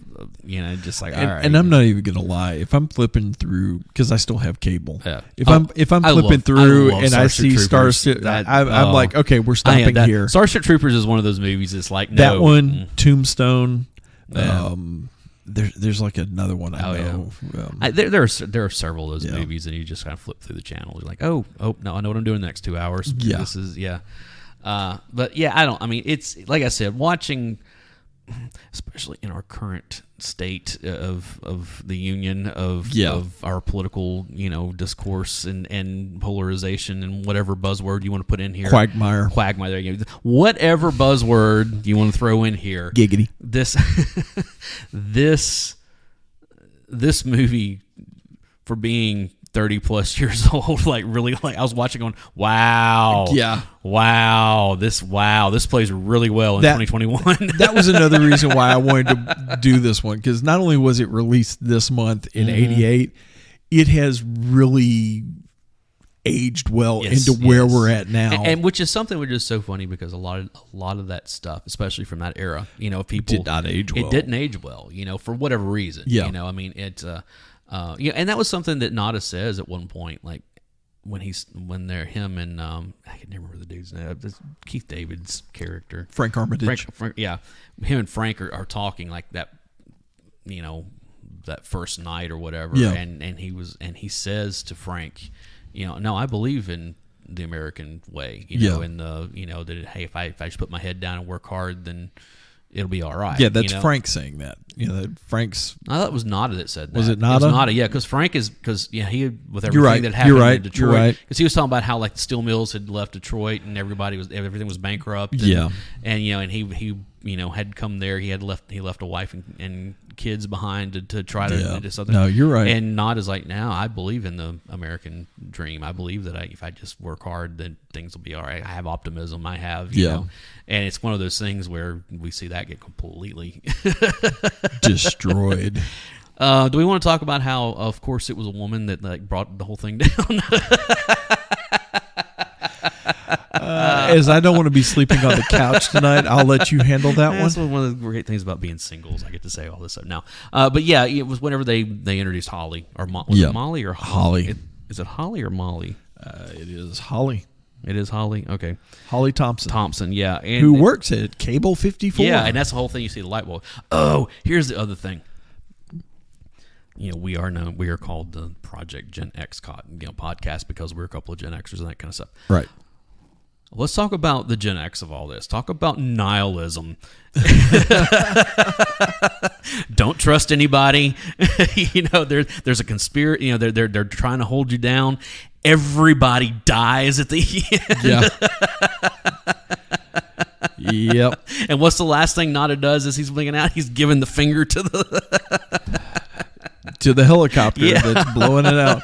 just like all right. And I'm not even gonna lie, if I'm flipping through because I still have cable. Yeah. If I'm flipping through and I see Starship, I'm like, okay, we're stopping here. Starship Troopers is one of those movies. It's like that one, Tombstone. There's like another one I know. Yeah. There are several of those movies, and you just kind of flip through the channels. You're like, oh no, I know what I'm doing the next 2 hours. Yeah, this is but yeah, I mean, it's like I said, watching, especially in our current state of the union of our political discourse and polarization and whatever buzzword you want to put in here, quagmire, whatever buzzword you want to throw in here, giggity. This movie, for being 30 plus years old, like really, like I was watching going, wow, this plays really well in 2021. That was another reason why I wanted to do this one, because not only was it released this month in '88, it has really aged well into where we're at now, and which is something which is so funny because a lot of that stuff, especially from that era, people did not age well. It didn't age well, for whatever reason. I mean, it. And that was something that Nada says at one point, like when they're him and I can never remember the dude's name. It's Keith David's character, Frank Armitage. Frank, him and Frank are talking like that, that first night or whatever. Yeah. And he says to Frank, no, I believe in the American way, and that hey, if I just put my head down and work hard, then it'll be all right. Yeah, that's Frank saying that. Frank's. I thought it was Nada that said that. Was it Nada? It was Nada, yeah, because Frank he with everything that happened in Detroit. Because he was talking about how like the steel mills had left Detroit and everything was bankrupt. And, and he had come there. He left a wife and kids behind to try to do something. No, you're right. And Nada's like, no, I believe in the American dream. I believe that if I just work hard, then things will be all right. I have optimism. I have, you know. And it's one of those things where we see that get completely destroyed. Do we want to talk about how, of course, it was a woman that like brought the whole thing down? As I don't want to be sleeping on the couch tonight, I'll let you handle that one. That's one of the great things about being singles. I get to say all this stuff now. But yeah, it was whenever they introduced Holly or was it Molly or Holly? Is it Holly or Molly? It is Holly. It is Holly. Okay, Holly Thompson. Thompson, yeah, and who works at Cable 54. Yeah, and that's the whole thing. You see the light bulb. Oh, here's the other thing. We are called the Project Gen X podcast because we're a couple of Gen Xers and that kind of stuff. Right. let's talk about the Gen X of all this. Talk about nihilism. Don't trust anybody. There's a conspiracy. They're trying to hold you down. Everybody dies at the end. Yeah. Yep. And what's the last thing Nada does as he's blinking out? He's giving the finger to the helicopter that's blowing it out.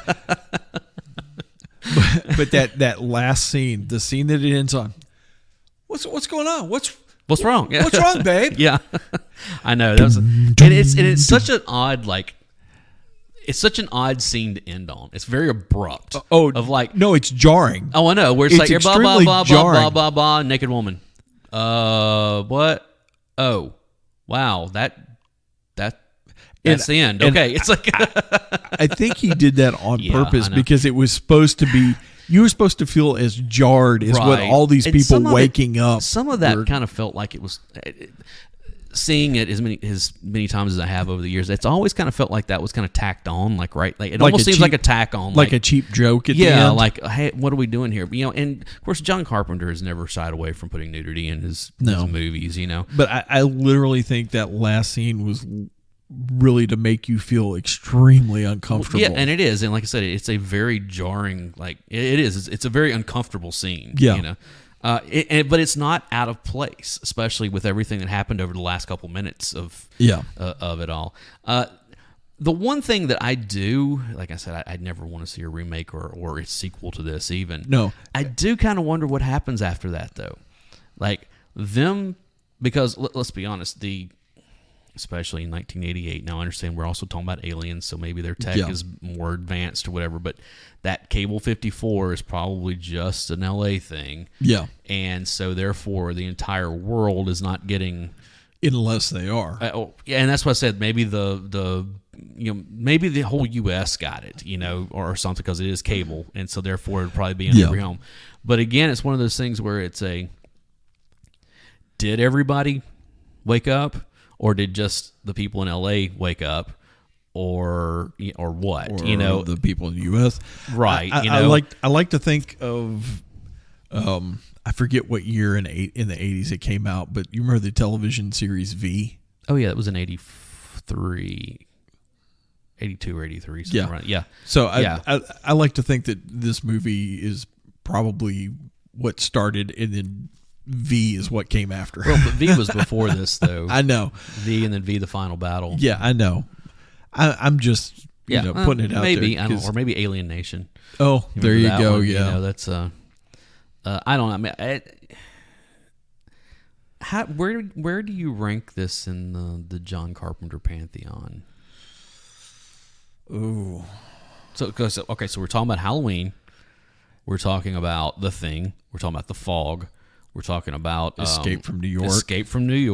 But that last scene, the scene that it ends on, what's going on? What's wrong? Yeah. What's wrong, babe? Yeah, I know. It's such an odd it's such an odd scene to end on. It's very abrupt. No, it's jarring. Oh, I know. Where it's like blah blah blah jarring. blah blah blah naked woman. What? Oh, wow. That's the end. Okay, it's like I think he did that on purpose I know. because it was supposed to be. You were supposed to feel as jarred as what all these people waking up. Some of that kind of felt like it was. Seeing it as many times as I have over the years, it's always kind of felt like that was kind of tacked on, it almost seems like a tack on, like a cheap joke at the end. Yeah, like, hey, what are we doing here? And of course, John Carpenter has never shied away from putting nudity in his movies. But I literally think that last scene was really to make you feel extremely uncomfortable. Yeah, and it is, and like I said, it's a very jarring, it is. It's a very uncomfortable scene. Yeah. But it's not out of place, especially with everything that happened over the last couple minutes of it all. The one thing that I do, like I said, I'd never want to see a remake or a sequel to this even. No. I do kind of wonder what happens after that, though. Because let's be honest, especially in 1988. Now, I understand we're also talking about aliens, so maybe their tech is more advanced or whatever, but that Cable 54 is probably just an LA thing. Yeah. And so, therefore, the entire world is not getting... Unless they are. And that's what I said. Maybe maybe the whole U.S. got it, or something, because it is cable, and so, therefore, it would probably be in every home. But, again, it's one of those things where it's did everybody wake up? Or did just the people in LA wake up, or what? Or the people in the U.S. Right. I like to think of, I forget what year in the 80s it came out, but you remember the television series V? Oh yeah, that was in 83, 82 or 83. Right. Yeah. So I like to think that this movie is probably what started, and then V is what came after. Well, but V was before this, though. I know. V and then V, the final battle. Yeah, I know. I'm just putting it out maybe, there. I don't know, or maybe Alien Nation. Oh, there you go. One? Yeah, that's I don't know. I mean, where do you rank this in the John Carpenter pantheon? Ooh. So we're talking about Halloween. We're talking about The Thing. We're talking about The Fog. We're talking about Escape from New York.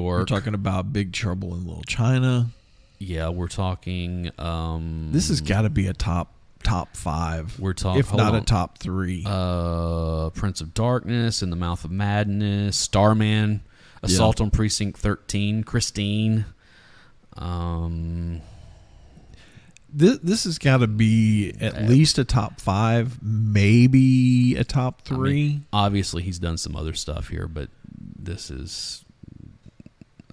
We're talking about Big Trouble in Little China. Yeah, we're talking. This has got to be a top 5. We're talking, if not a top 3. Prince of Darkness, In the Mouth of Madness, Starman, Assault on Precinct 13, Christine. This has got to be at least a top 5, maybe a top 3. I mean, obviously, he's done some other stuff here, but this is...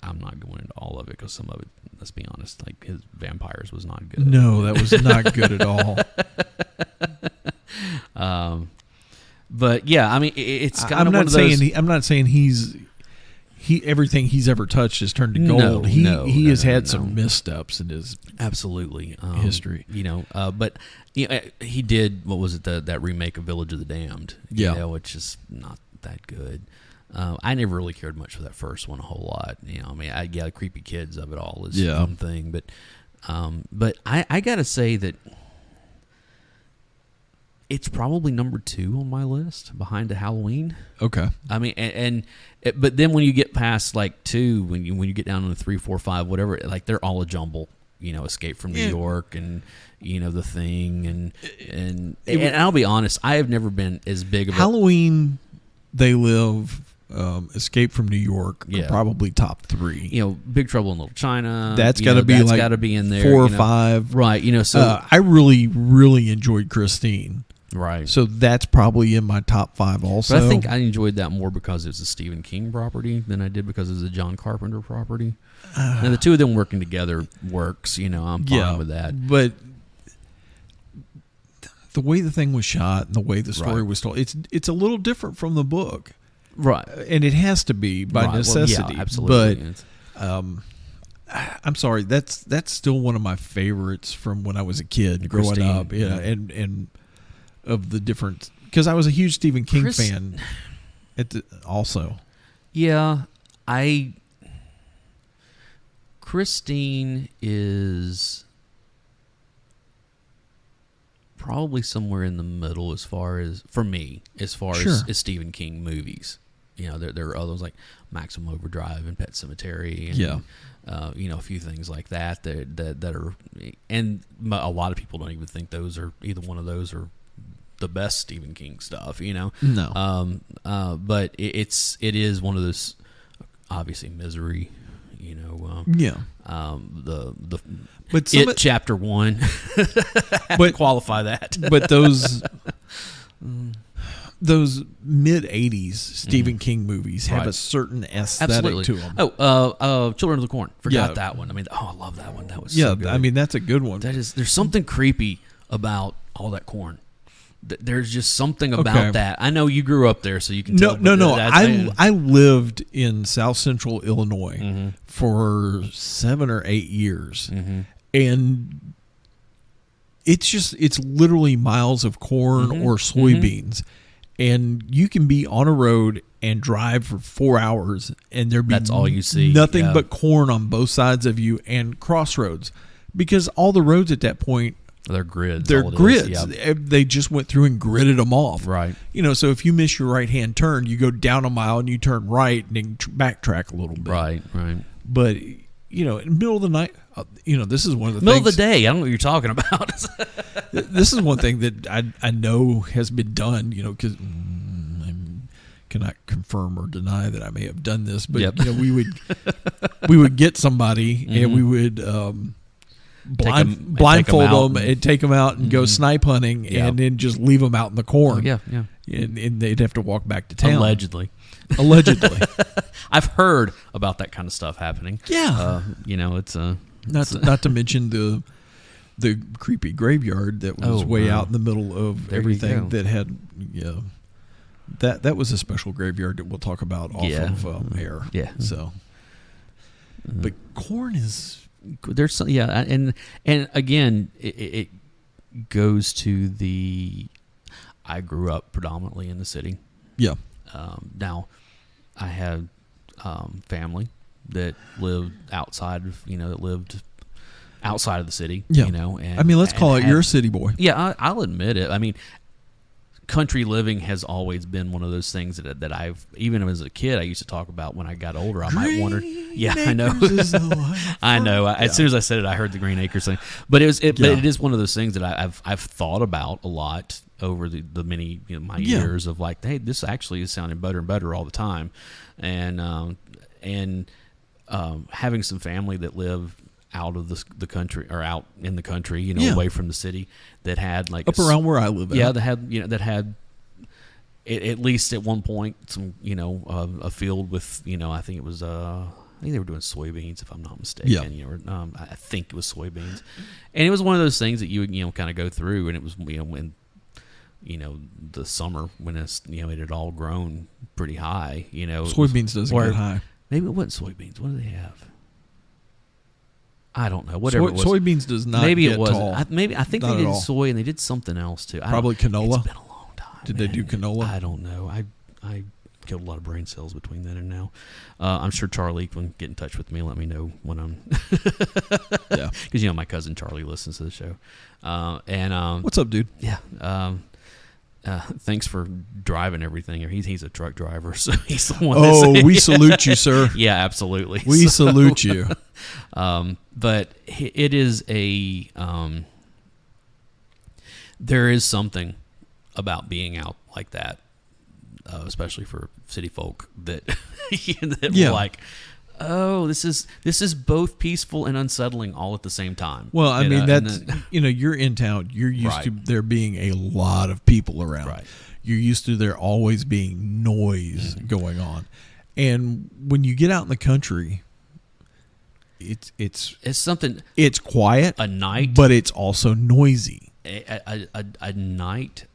I'm not going into all of it because some of it, let's be honest, his Vampires was not good. No, that was not good at all. But yeah, I mean, it's kind of one of those... I'm not saying everything he's ever touched has turned to gold. He has had some missteps in his history. But he did, what was it, that remake of Village of the Damned, which is not that good. I never really cared much for that first one a whole lot. The creepy kids of it all is one thing, but I gotta say that it's probably number 2 on my list, behind a Halloween. Okay. I mean, but then when you get past 2, when you get down to 3, 4, 5, whatever, they're all a jumble. Escape from New York, and The Thing, and I'll be honest, I have never been as big of Halloween. They Live, Escape from New York, are probably top 3. Big Trouble in Little China. That's got to be got to be in there. 4 or 5, right? So I really, really enjoyed Christine. Right. So that's probably in my top 5 also. But I think I enjoyed that more because it was a Stephen King property than I did because it was a John Carpenter property. And the two of them working together works. I'm fine with that. But the way the thing was shot and the way the story was told, it's a little different from the book. Right. And it has to be by necessity. Well, yeah, absolutely. But I'm sorry, that's still one of my favorites from when I was a kid growing Christine, up. Yeah, and of the different, because I was a huge Stephen King fan also. Yeah, Christine is probably somewhere in the middle as far as Stephen King movies. There are others like Maximum Overdrive and Pet Sematary, and a few things like that are, and a lot of people don't even think either one of those are the best Stephen King stuff. No. But it is one of those, obviously, Misery. But chapter 1. But qualify that. But those mid-'80s Stephen King movies have a certain aesthetic to them. Children of the Corn. Forgot that one. I mean, I love that one. That was so good. I mean, that's a good one. There's something creepy about all that corn. There's just something about that. I know you grew up there, so you can tell. No. I lived in South Central Illinois for 7 or 8 years, and it's literally miles of corn or soybeans, and you can be on a road and drive for 4 hours, and that's all you see. Nothing but corn on both sides of you, and crossroads, because all the roads at that point. They're grids. They're grids. They just went through and gridded them off. Right. So if you miss your right-hand turn, you go down a mile and you turn right and then backtrack a little bit. Right. But, in the middle of the night, this is one of the middle of the day. I don't know what you're talking about. This is one thing that I know has been done, because I cannot confirm or deny that I may have done this, but, we would get somebody and we would... blindfold them and take them out and go snipe hunting and then just leave them out in the corn. And they'd have to walk back to town. Allegedly. I've heard about that kind of stuff happening. Yeah. It's not to mention the creepy graveyard that was out in the middle of everything that had that was a special graveyard that we'll talk about off of air. Yeah. So, but corn is. There's some, and again, it goes to I grew up predominantly in the city. Yeah. Now, I had family that lived outside of the city. Yeah. And let's call it you're a city boy. Yeah, I'll admit it. I mean, country living has always been one of those things that I've, even as a kid, I used to talk about. When I got older, I might wonder. Yeah, I know. I know. As soon as I said it, I heard the Green Acres thing. But but it is one of those things that I've thought about a lot over the many my years of like, hey, this actually is sounding better and better all the time, and having some family that live out of the country or out in the country, away from the city, that had like up around where I live. That had at least at one point some a field with I think it was I think they were doing soybeans, if I'm not mistaken. I think it was soybeans, and it was one of those things that you would kind of go through, and it was when the summer when it had all grown pretty high. Soybeans doesn't get high. Maybe it wasn't soybeans. What do they have? I don't know. Whatever it was. Soybeans does not maybe get it wasn't. tall. I think they did soy and they did something else too. Probably canola. It's been a long time. Did they do canola? I don't know. I killed a lot of brain cells between then and now. I'm sure Charlie can get in touch with me and let me know when I'm. Yeah. Because my cousin Charlie listens to the show. What's up, dude? Yeah. Thanks for driving everything. He's a truck driver, so he's the one. Oh, we salute you, sir. Yeah, absolutely. We salute you. But it is there is something about being out like that, especially for city folk that that were like, oh, this is both peaceful and unsettling all at the same time. Well, I mean, that's, then, you're in town. You're used Right. to there being a lot of people around. Right. You're used to there always being noise going on. And when you get out in the country, it's something. It's quiet. A night. But it's also noisy. A night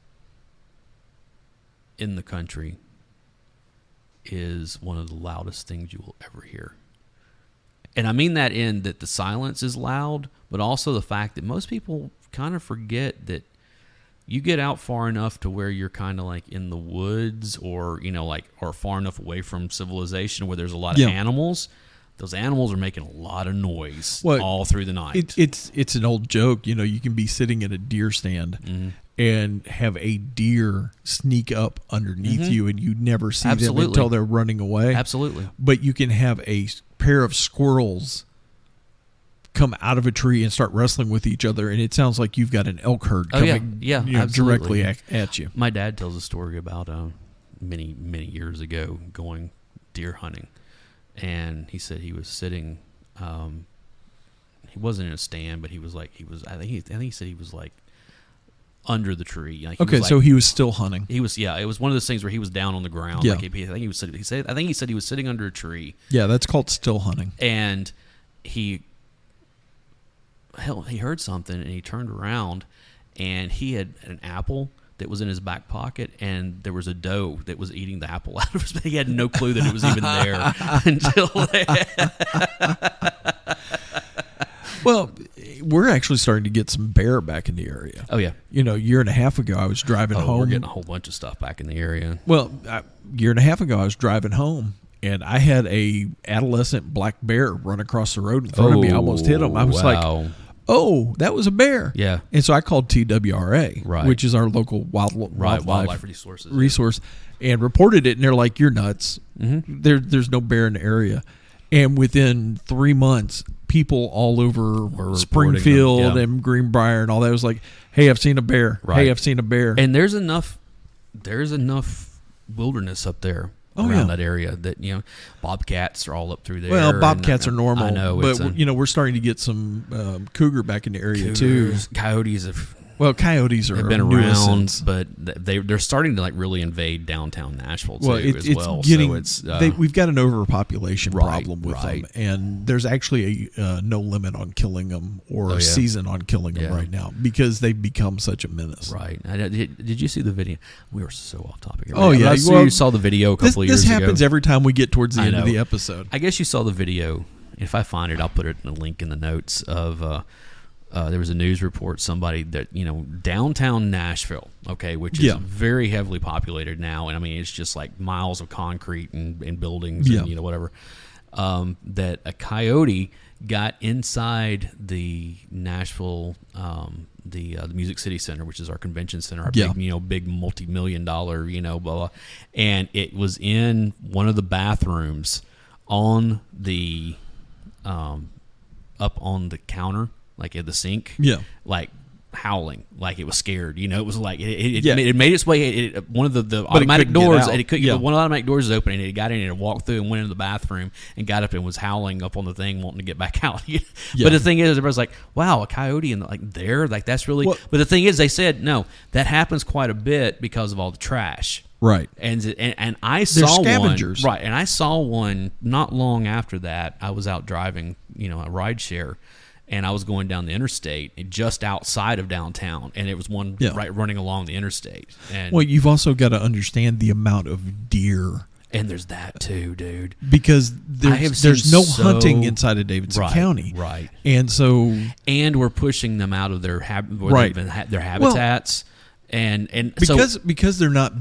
in the country is one of the loudest things you will ever hear. And I mean that in that the silence is loud, but also the fact that most people kind of forget that you get out far enough to where you're kind of like in the woods or, or far enough away from civilization where there's a lot of animals. Those animals are making a lot of noise all through the night. It's an old joke. You can be sitting at a deer stand and have a deer sneak up underneath you, and you never see them until they're running away. Absolutely. But you can have a pair of squirrels come out of a tree and start wrestling with each other, and it sounds like you've got an elk herd coming directly at you. My dad tells a story about many, many years ago going deer hunting. And he said he was sitting. He wasn't in a stand, but he was. I think he said he was like under the tree. So he was still hunting. He was. Yeah, it was one of those things where he was down on the ground. Yeah. I think he said he was sitting under a tree. Yeah, that's called still hunting. And he heard something, and he turned around, and he had an apple that was in his back pocket, and there was a doe that was eating the apple out of his. He had no clue that it was even there until Well, we're actually starting to get some bear back in the area. Oh yeah, a year and a half ago I was driving home. We're getting a whole bunch of stuff back in the area. Well, a year and a half ago I was driving home, and I had a adolescent black bear run across the road in front of me. I almost hit him. I was like, oh, that was a bear. Yeah. And so I called TWRA, right, which is our local wildlife resource, and reported it. And they're like, you're nuts. Mm-hmm. There's no bear in the area. And within 3 months, people all over Springfield and Greenbrier and all that was like, hey, I've seen a bear. Right. Hey, I've seen a bear. And there's enough wilderness up there. Around that area that bobcats are all up through there. Well, bobcats are normal. I know, but we're starting to get some cougar back in the area too. Coyotes have been around, but they're starting to like really invade downtown Nashville too we've got an overpopulation problem with them, and there's actually a no limit on killing them or a season on killing them right now because they've become such a menace. Right? Did you see the video? We were so off topic. Oh yeah, you saw the video a couple of years ago. This happens every time we get towards the end of the episode. I guess you saw the video. If I find it, I'll put it in a link in the notes of. There was a news report, somebody that, downtown Nashville, which is very heavily populated now. And I mean, it's just like miles of concrete and buildings and, whatever. That a coyote got inside the Nashville, the Music City Center, which is our convention center, our big multi-million-dollar, blah, blah. And it was in one of the bathrooms on the, up on the counter. Like at the sink, like howling, like it was scared. It was like it made its way. One of the automatic doors, one of the automatic doors is open, and it got in and walked through and went into the bathroom and got up and was howling up on the thing, wanting to get back out. But the thing is, everybody's like, "Wow, a coyote!" And that's really. But the thing is, they said no, that happens quite a bit because of all the trash. Right, and I saw scavengers. One. Right, and I saw one not long after that. I was out driving, a ride share. And I was going down the interstate just outside of downtown, and it was one right running along the interstate. And you've also got to understand the amount of deer. And there's that too, dude. Because there's no hunting inside of Davidson County. Right. And so... And we're pushing them out of their their habitats. Because they're not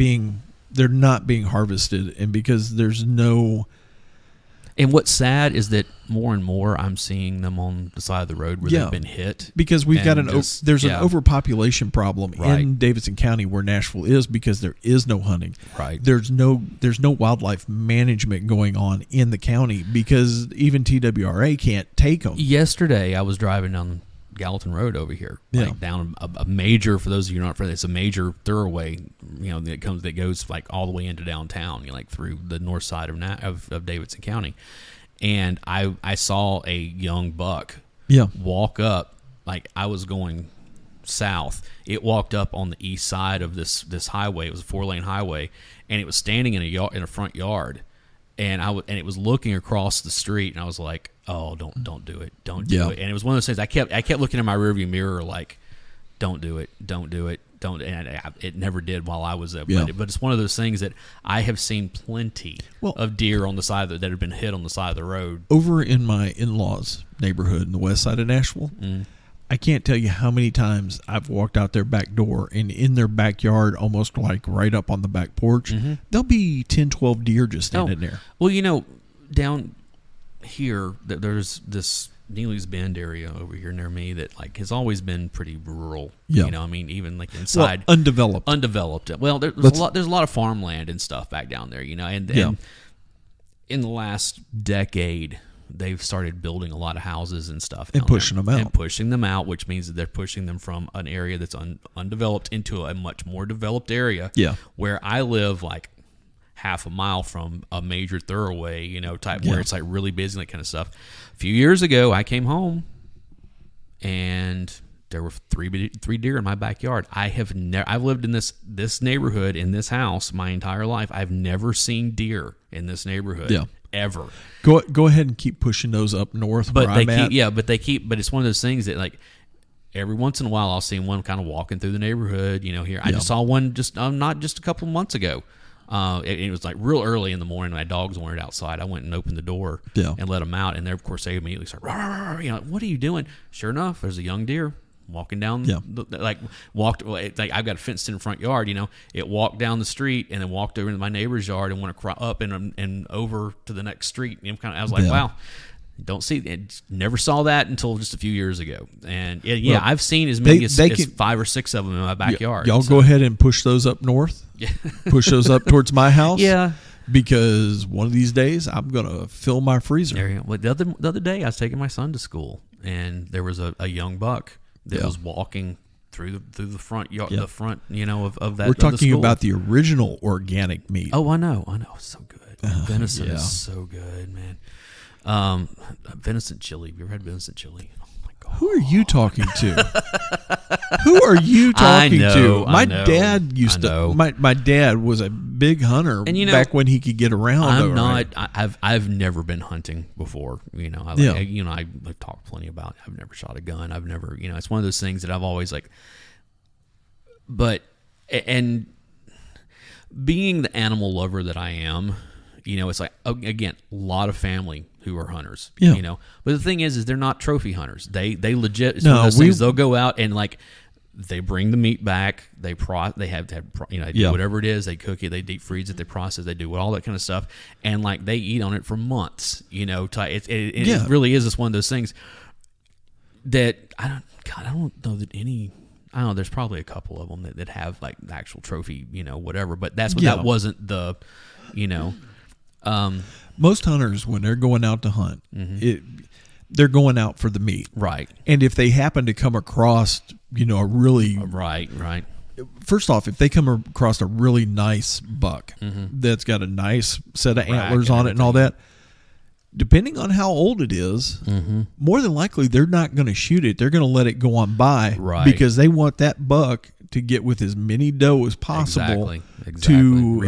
being harvested, and because there's no... And what's sad is that more and more I'm seeing them on the side of the road where they've been hit. Because we've got an overpopulation problem in Davidson County where Nashville is because there is no hunting. Right. There's no wildlife management going on in the county because even TWRA can't take them. Yesterday I was driving down Gallatin Road over here, down a major. For those of you who aren't familiar, it's a major thoroughway, that goes like all the way into downtown, like through the north side of Davidson County. and I saw a young buck walk up. Like, I was going south. It walked up on the east side of this highway. It was a 4-lane highway, and it was standing in a front yard, and it was looking across the street, and I was like, "Oh, don't do it, don't do it." And it was one of those things. I kept looking in my rearview mirror, like, "Don't do it, don't do it, don't." And it never did while I was there. But it's one of those things that I have seen plenty of deer on the side that have been hit on the side of the road. Over in my in-laws' neighborhood in the west side of Nashville. I can't tell you how many times I've walked out their back door, and in their backyard, almost like right up on the back porch, there'll be 10, 12 deer just standing there. Well, down here, there's this Neely's Bend area over here near me that like has always been pretty rural. Yeah. I mean, even like inside, undeveloped. Well, there's a lot of farmland and stuff back down there. And in the last decade, they've started building a lot of houses and stuff and pushing them out, which means that they're pushing them from an area that's undeveloped into a much more developed area. Yeah, where I live, like half a mile from a major thoroughway, type where it's like really busy and that kind of stuff. A few years ago, I came home and there were three deer in my backyard. I've lived in this neighborhood, in this house, my entire life. I've never seen deer in this neighborhood. Yeah. Ever. Go ahead and keep pushing those up north. But it's one of those things that like every once in a while I'll see one kind of walking through the neighborhood. Here I just saw one not just a couple of months ago. It was like real early in the morning. My dogs weren't outside. I went and opened the door and let them out, and of course they immediately start. What are you doing? Sure enough, there's a young deer walking down. I've got a fenced-in front yard. It walked down the street and then walked over into my neighbor's yard and went up and over to the next street. I was like, wow. Don't see it. Never saw that until just a few years ago, and I've seen as many as 5 or 6 of them in my backyard. Y'all go ahead and push those up north. Push those up towards my house. Yeah, because one of these days I'm gonna fill my freezer. There you go. Well, the other day I was taking my son to school, and there was a young buck that was walking through the front yard, the front of that. We're talking about the original organic meat. Oh, I know, it's so good. Venison is so good, man. Venison chili. Have you ever had venison chili? Oh my God. Who are you talking to? Who are you talking to? My dad used to. My dad was a big hunter, and back when he could get around. I've never been hunting before. I've talked plenty about it. I've never shot a gun. I've never. It's one of those things that I've always like. But and being the animal lover that I am. It's like, again, a lot of family who are hunters, but the thing is they're not trophy hunters. They legit, it's one of those things, they'll go out and like, they bring the meat back, they have to have, do whatever it is, they cook it, they deep freeze it, they process, they do all that kind of stuff. And like, they eat on it for months, it really is just one of those things that I don't know that any, I don't know, there's probably a couple of them that have like the actual trophy, whatever, but that wasn't the, most hunters, when they're going out to hunt, they're going out for the meat, right? And if they happen to come across, a really right. First off, if they come across a really nice buck that's got a nice set of antlers on it and all that, depending on how old it is, more than likely they're not going to shoot it. They're going to let it go on by, right? Because they want that buck to get with as many doe as possible exactly. to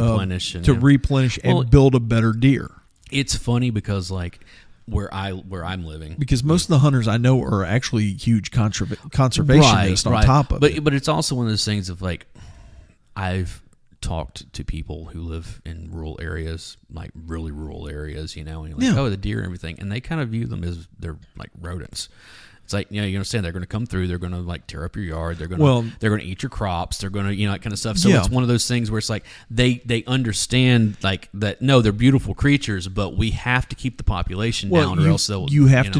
replenish and build a better deer. It's funny because like where I'm living, because most of the hunters I know are actually huge conservationists on top of it. But it's also one of those things of like, I've talked to people who live in rural areas, like really rural areas, and you're like, oh, the deer and everything, and they kind of view them as they're like rodents. It's like, you understand they're going to come through, they're going to like tear up your yard, they're going to eat your crops, they're going to, that kind of stuff. So it's one of those things where it's like they understand like that. No, they're beautiful creatures, but we have to keep the population down, or else they'll. You have to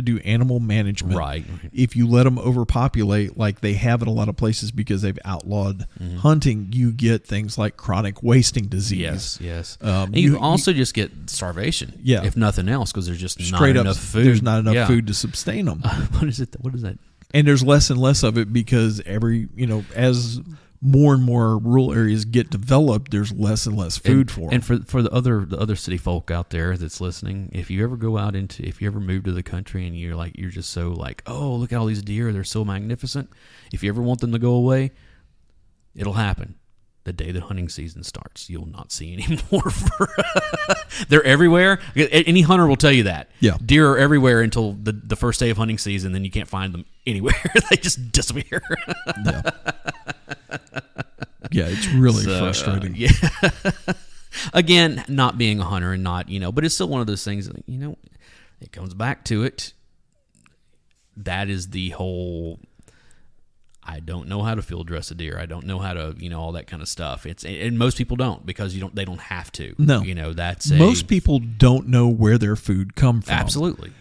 do animal management, right? If you let them overpopulate, like they have in a lot of places because they've outlawed hunting, you get things like chronic wasting disease. Yes. And you also just get starvation, if nothing else, because there's just not enough food. There's not enough food to sustain them. What is it? What is that? And there's less and less of it because as more and more rural areas get developed, there's less and less food for them. And for the other city folk out there that's listening, if you ever move to the country and you're just so like, oh, look at all these deer, they're so magnificent. If you ever want them to go away, it'll happen. The day the hunting season starts, you'll not see any more. They're everywhere. Any hunter will tell you that. Yeah. Deer are everywhere until the first day of hunting season, then you can't find them anywhere. They just disappear. Yeah. Yeah, it's really frustrating. Yeah. Again, not being a hunter and not, but it's still one of those things, it comes back to it. That is the whole, I don't know how to field dress a deer. I don't know how to, all that kind of stuff. And most people don't, because they don't have to. No. Most people don't know where their food comes from. Absolutely.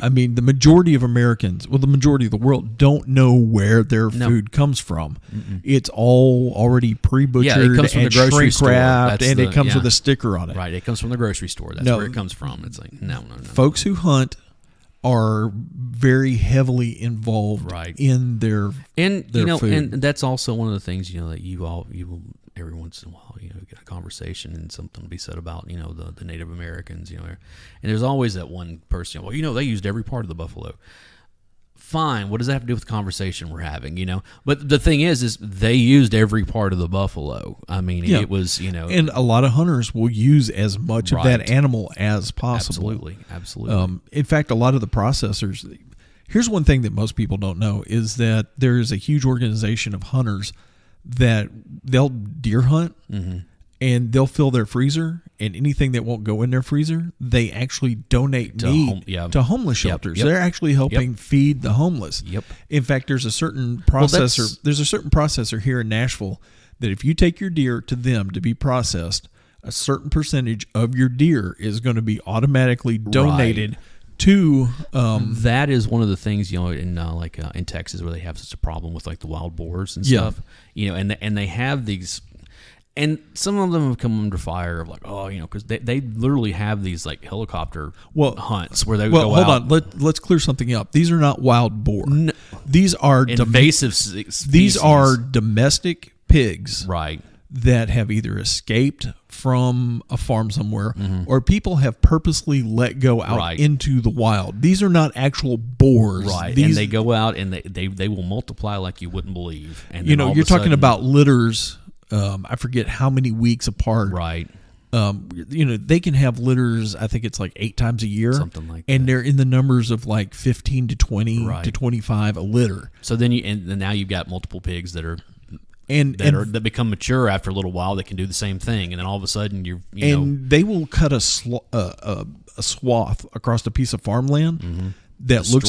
I mean, the majority of Americans, the majority of the world, don't know where their food comes from. Mm-mm. It's all already pre-butchered it comes from and the grocery shrink wrapped, and it comes with a a sticker on it. Right, it comes from the grocery store. That's where it comes from. It's like, no. Folks who hunt are very heavily involved in their food. And that's also one of the things, that you will every once in a while, get a conversation and something to be said about, the Native Americans, and there's always that one person, they used every part of the buffalo. Fine, what does that have to do with the conversation we're having, But the thing is they used every part of the buffalo. I mean, it was, And a lot of hunters will use as much of that animal as possible. Absolutely. In fact, a lot of the processors, here's one thing that most people don't know, is that there is a huge organization of hunters that they'll deer hunt, mm-hmm. and they'll fill their freezer, and anything that won't go in their freezer, they actually donate meat to homeless shelters. Yep. They're actually helping feed the homeless. Yep. In fact, there's a certain processor here in Nashville that if you take your deer to them to be processed, a certain percentage of your deer is going to be automatically donated to that is one of the things in Texas where they have such a problem with like the wild boars and stuff, and they have these, and some of them have come under fire of like, because they literally have these like helicopter hunts where they go out. Hold on, let's clear something up. These are not wild boar. No, these are invasive species. These are domestic pigs, right? That have either escaped from a farm somewhere, mm-hmm. or people have purposely let go out into the wild. These are not actual boars. Right. And they go out and they will multiply like you wouldn't believe. And you're talking about litters, I forget how many weeks apart. Right. They can have litters, I think it's like 8 times a year. Something like that. And they're in the numbers of like 15 to 20 to 25 a litter. So then now you've got multiple pigs that are that become mature after a little while. They can do the same thing, and then all of a sudden they will cut a swath across a piece of farmland, mm-hmm. that looks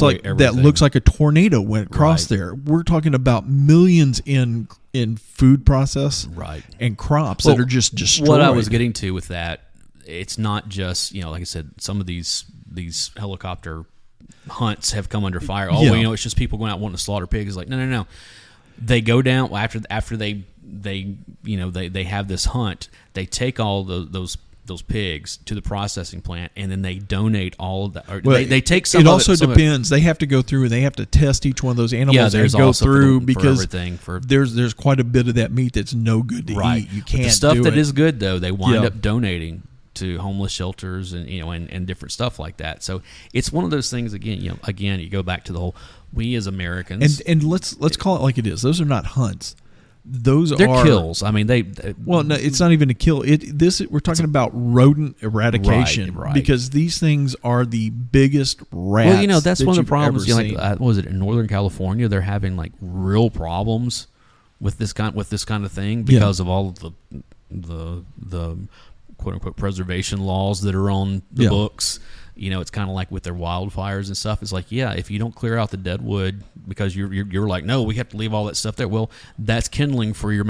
like a tornado went across there. We're talking about millions in food process, and crops that are just destroyed. What I was getting to with that, it's not just like I said, some of these helicopter hunts have come under fire. It's just people going out wanting to slaughter pigs. It's like no. They go down after they have this hunt. They take all those pigs to the processing plant, and then they donate all of that. They take some. It also depends. They have to go through and they have to test each one of those animals and go through because there's quite a bit of that meat that's no good to eat. You can't. But the stuff that is good though, they wind up donating to homeless shelters and and different stuff like that. So it's one of those things again. You go back to the whole. We as Americans, and let's call it like it is. Those are not hunts. They're kills. I mean, no, it's not even a kill. We're talking about rodent eradication, because these things are the biggest rats. Well, that's one of the problems. What was it in Northern California? They're having like real problems with this kind of thing because of all of the quote unquote preservation laws that are on the books. It's kind of like with their wildfires and stuff. It's like, if you don't clear out the dead wood because you're like, no, we have to leave all that stuff there. Well, that's kindling for your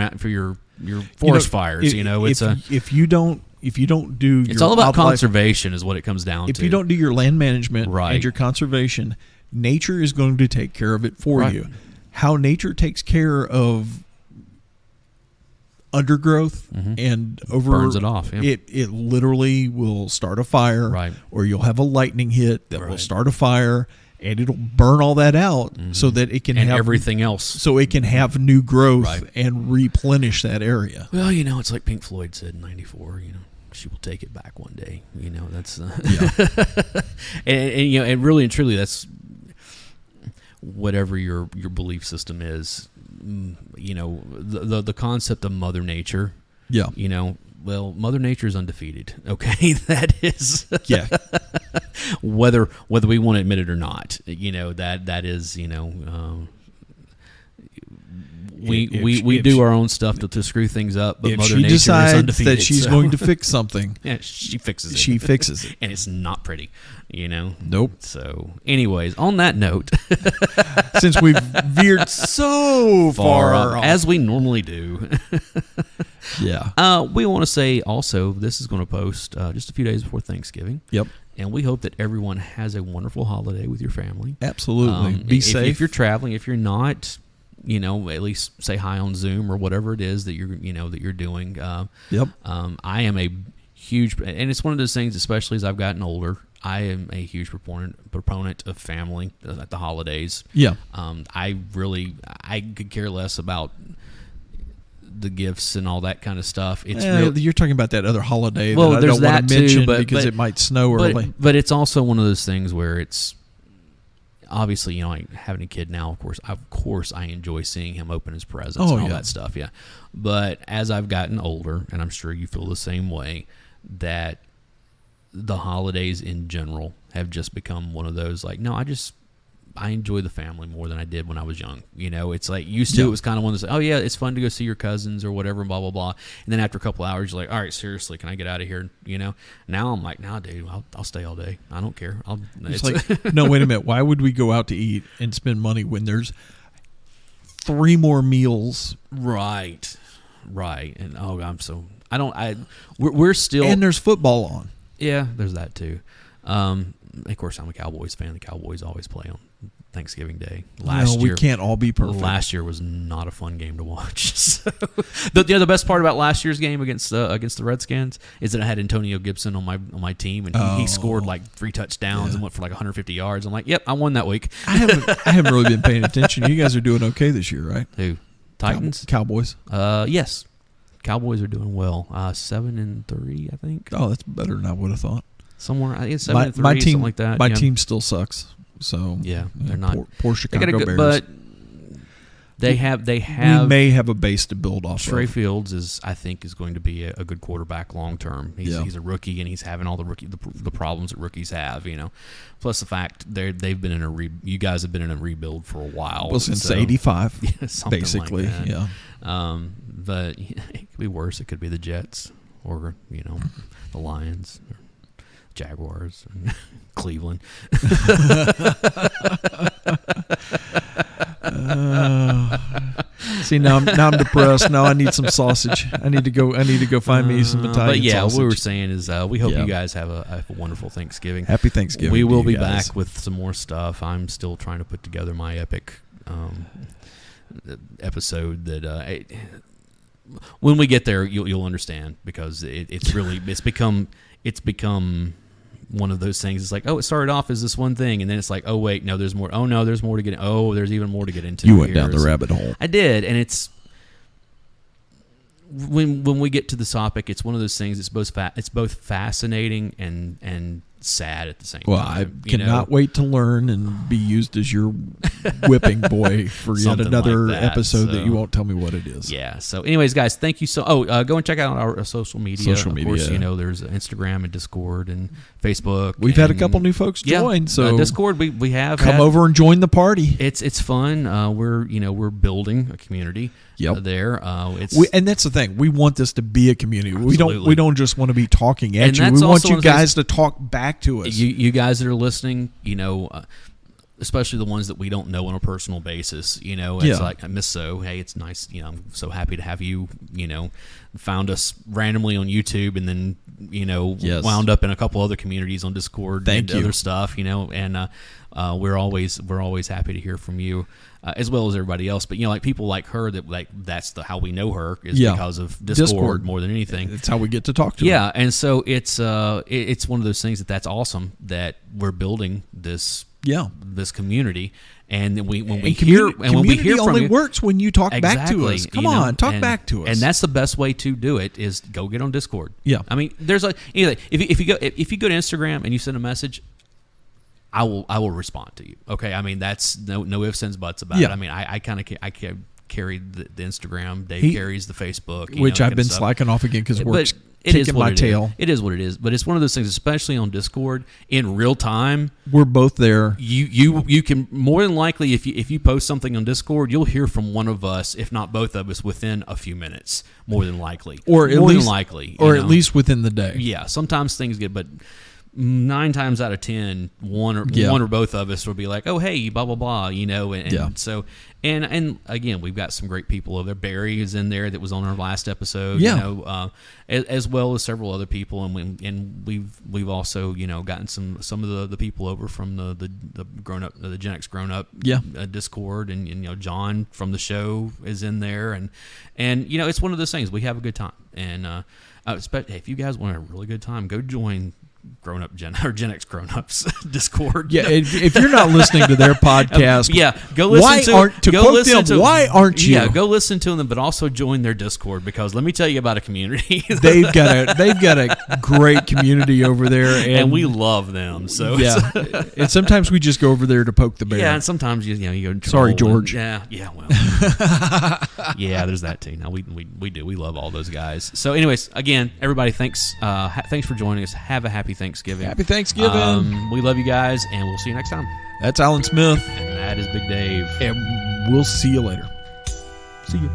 forest fires. If you don't do, it's all about conservation, is what it comes down to. If you don't do your land management and your conservation, nature is going to take care of it for you. How nature takes care of undergrowth and burns it off. Yeah. It literally will start a fire, or you'll have a lightning hit that will start a fire, and it'll burn all that out so that it can and have everything else. So it can have new growth Right. and replenish that area. Well, it's like Pink Floyd said in '94. She will take it back one day. That's and really and truly, that's whatever your belief system is. The concept of Mother Nature. Yeah. Well, Mother Nature is undefeated. Okay, that is. Yeah. whether we want to admit it or not, that is. We do our own stuff to screw things up, but if Mother she Nature is decides undefeated. that she's going to fix something, yeah, she fixes it. she fixes it. And it's not pretty, Nope. So, anyways, on that note, Since we've veered so far off. as we normally do, Yeah. we want to say also this is going to post just a few days before Thanksgiving. Yep. And we hope that everyone has a wonderful holiday with your family. Absolutely. Be safe. If you're traveling, if you're not, at least say hi on Zoom or whatever it is that you're doing. Yep. I am a huge, and it's one of those things, especially as I've gotten older, I am a huge proponent of family at the holidays. Yeah. I could care less about the gifts and all that kind of stuff. It's you're talking about that other holiday well, that I there's don't want that to mention too, because it might snow early. But it's also one of those things where it's obviously, having a kid now, of course, I enjoy seeing him open his presents and all that stuff. Yeah. But as I've gotten older, and I'm sure you feel the same way, that the holidays in general have just become one of those I enjoy the family more than I did when I was young. It's like used to, it was kind of one of those, oh yeah, it's fun to go see your cousins or whatever, blah, blah, blah. And then after a couple hours, you're like, all right, seriously, can I get out of here? Now I'm like, nah, dude, I'll stay all day. I don't care. It's like, no, wait a minute. Why would we go out to eat and spend money when there's 3 more meals? Right. And we're still. And there's football on. Yeah, there's that too. Of course, I'm a Cowboys fan. The Cowboys always play on Thanksgiving Day. We can't all be perfect. Last year was not a fun game to watch. So, the best part about last year's game against the Redskins is that I had Antonio Gibson on my team, and he scored like 3 touchdowns and went for like 150 yards. I'm like, yep, I won that week. I haven't really been paying attention. You guys are doing okay this year, right? Who? Titans? Cowboys? Yes. Cowboys are doing well. 7-3, I think. Oh, that's better than I would have thought. Somewhere, I think 7-3, my team, something like that. My team still sucks. So yeah, they're not. Poor Chicago Bears. But they have. We may have a base to build off. Trey of. Fields I think is going to be a good quarterback long term. He's a rookie, and he's having all the problems that rookies have. Plus the fact they've been in you guys have been in a rebuild for a while. Well, since '85, basically. Like that. Yeah. But it could be worse. It could be the Jets or the Lions. Or Jaguars, Cleveland. See, now I'm depressed. Now I need some sausage. I need to go find me some Italian But yeah, sausage. what we were saying is we hope you guys have a wonderful Thanksgiving. Happy Thanksgiving. We will be guys. back with some more stuff. I'm still trying to put together my epic episode that when we get there you'll understand, because it's become one of those things. It's like, oh, it started off as this one thing, and then it's like, oh wait, no, there's more. Oh no, there's more to get. Oh, there's even more to get into. You went down the rabbit hole. I did, and it's when we get to the topic, it's one of those things. It's both fascinating and sad at the same time. Well, I cannot wait to learn and be used as your whipping boy for yet another episode that you won't tell me what it is. Yeah. So, anyways, guys, thank you go and check out our social media. Of course, there's Instagram and Discord and Facebook. We've had a couple new folks join. So Discord, we have come over and join the party. It's fun. We're building a community. There. And that's the thing. We want this to be a community. Absolutely. We don't just want to be talking at you. We want you guys to talk back to us. You guys that are listening, especially the ones that we don't know on a personal basis, it's like, Miss So, hey, it's nice, I'm so happy to have you, found us randomly on YouTube, and then, wound up in a couple other communities on Discord and other stuff, and we're always happy to hear from you, as well as everybody else. But like people like her, that's how we know her is because of Discord more than anything. It's how we get to talk to her. And so it's one of those things that's awesome that we're building this this community. And then when we community hear from only you, works when you talk back to us. Come on, talk back to us. And that's the best way to do it is go get on Discord. Yeah. I mean, there's anyway, if you go to Instagram and you send a message, I will respond to you. Okay. I mean, that's no ifs, ands, buts about it. I mean, I carry the Instagram. Dave carries the Facebook, which I've been slacking off again because work's kicking my tail. It is what it is, but it's one of those things, especially on Discord in real time. We're both there. You can more than likely if you post something on Discord, you'll hear from one of us, if not both of us, within a few minutes. More than likely, or at least within the day. Yeah, sometimes things get, but 9 times out of 10, one or both of us will be like, "Oh, hey, blah blah blah," and so and again, we've got some great people over there. Barry is in there that was on our last episode, as well as several other people, and we've also gotten some of the people over from the grown up, the Gen X grown up Discord, and John from the show is in there, and it's one of those things. We have a good time, and if you guys want a really good time, go join Gen X Grown Ups Discord. Yeah, if you're not listening to their podcast, go listen why aren't you? Yeah, go listen to them, but also join their Discord, because let me tell you about a community. they've got a great community over there, and we love them. So and sometimes we just go over there to poke the bear. Yeah, and sometimes you go. Sorry, George. Well, yeah, there's that too. Now we do. We love all those guys. So, anyways, again, everybody, thanks for joining us. Have a happy Thanksgiving. Happy Thanksgiving. We love you guys, and we'll see you next time. That's Alan Smith. And that is Big Dave. And we'll see you later. See you.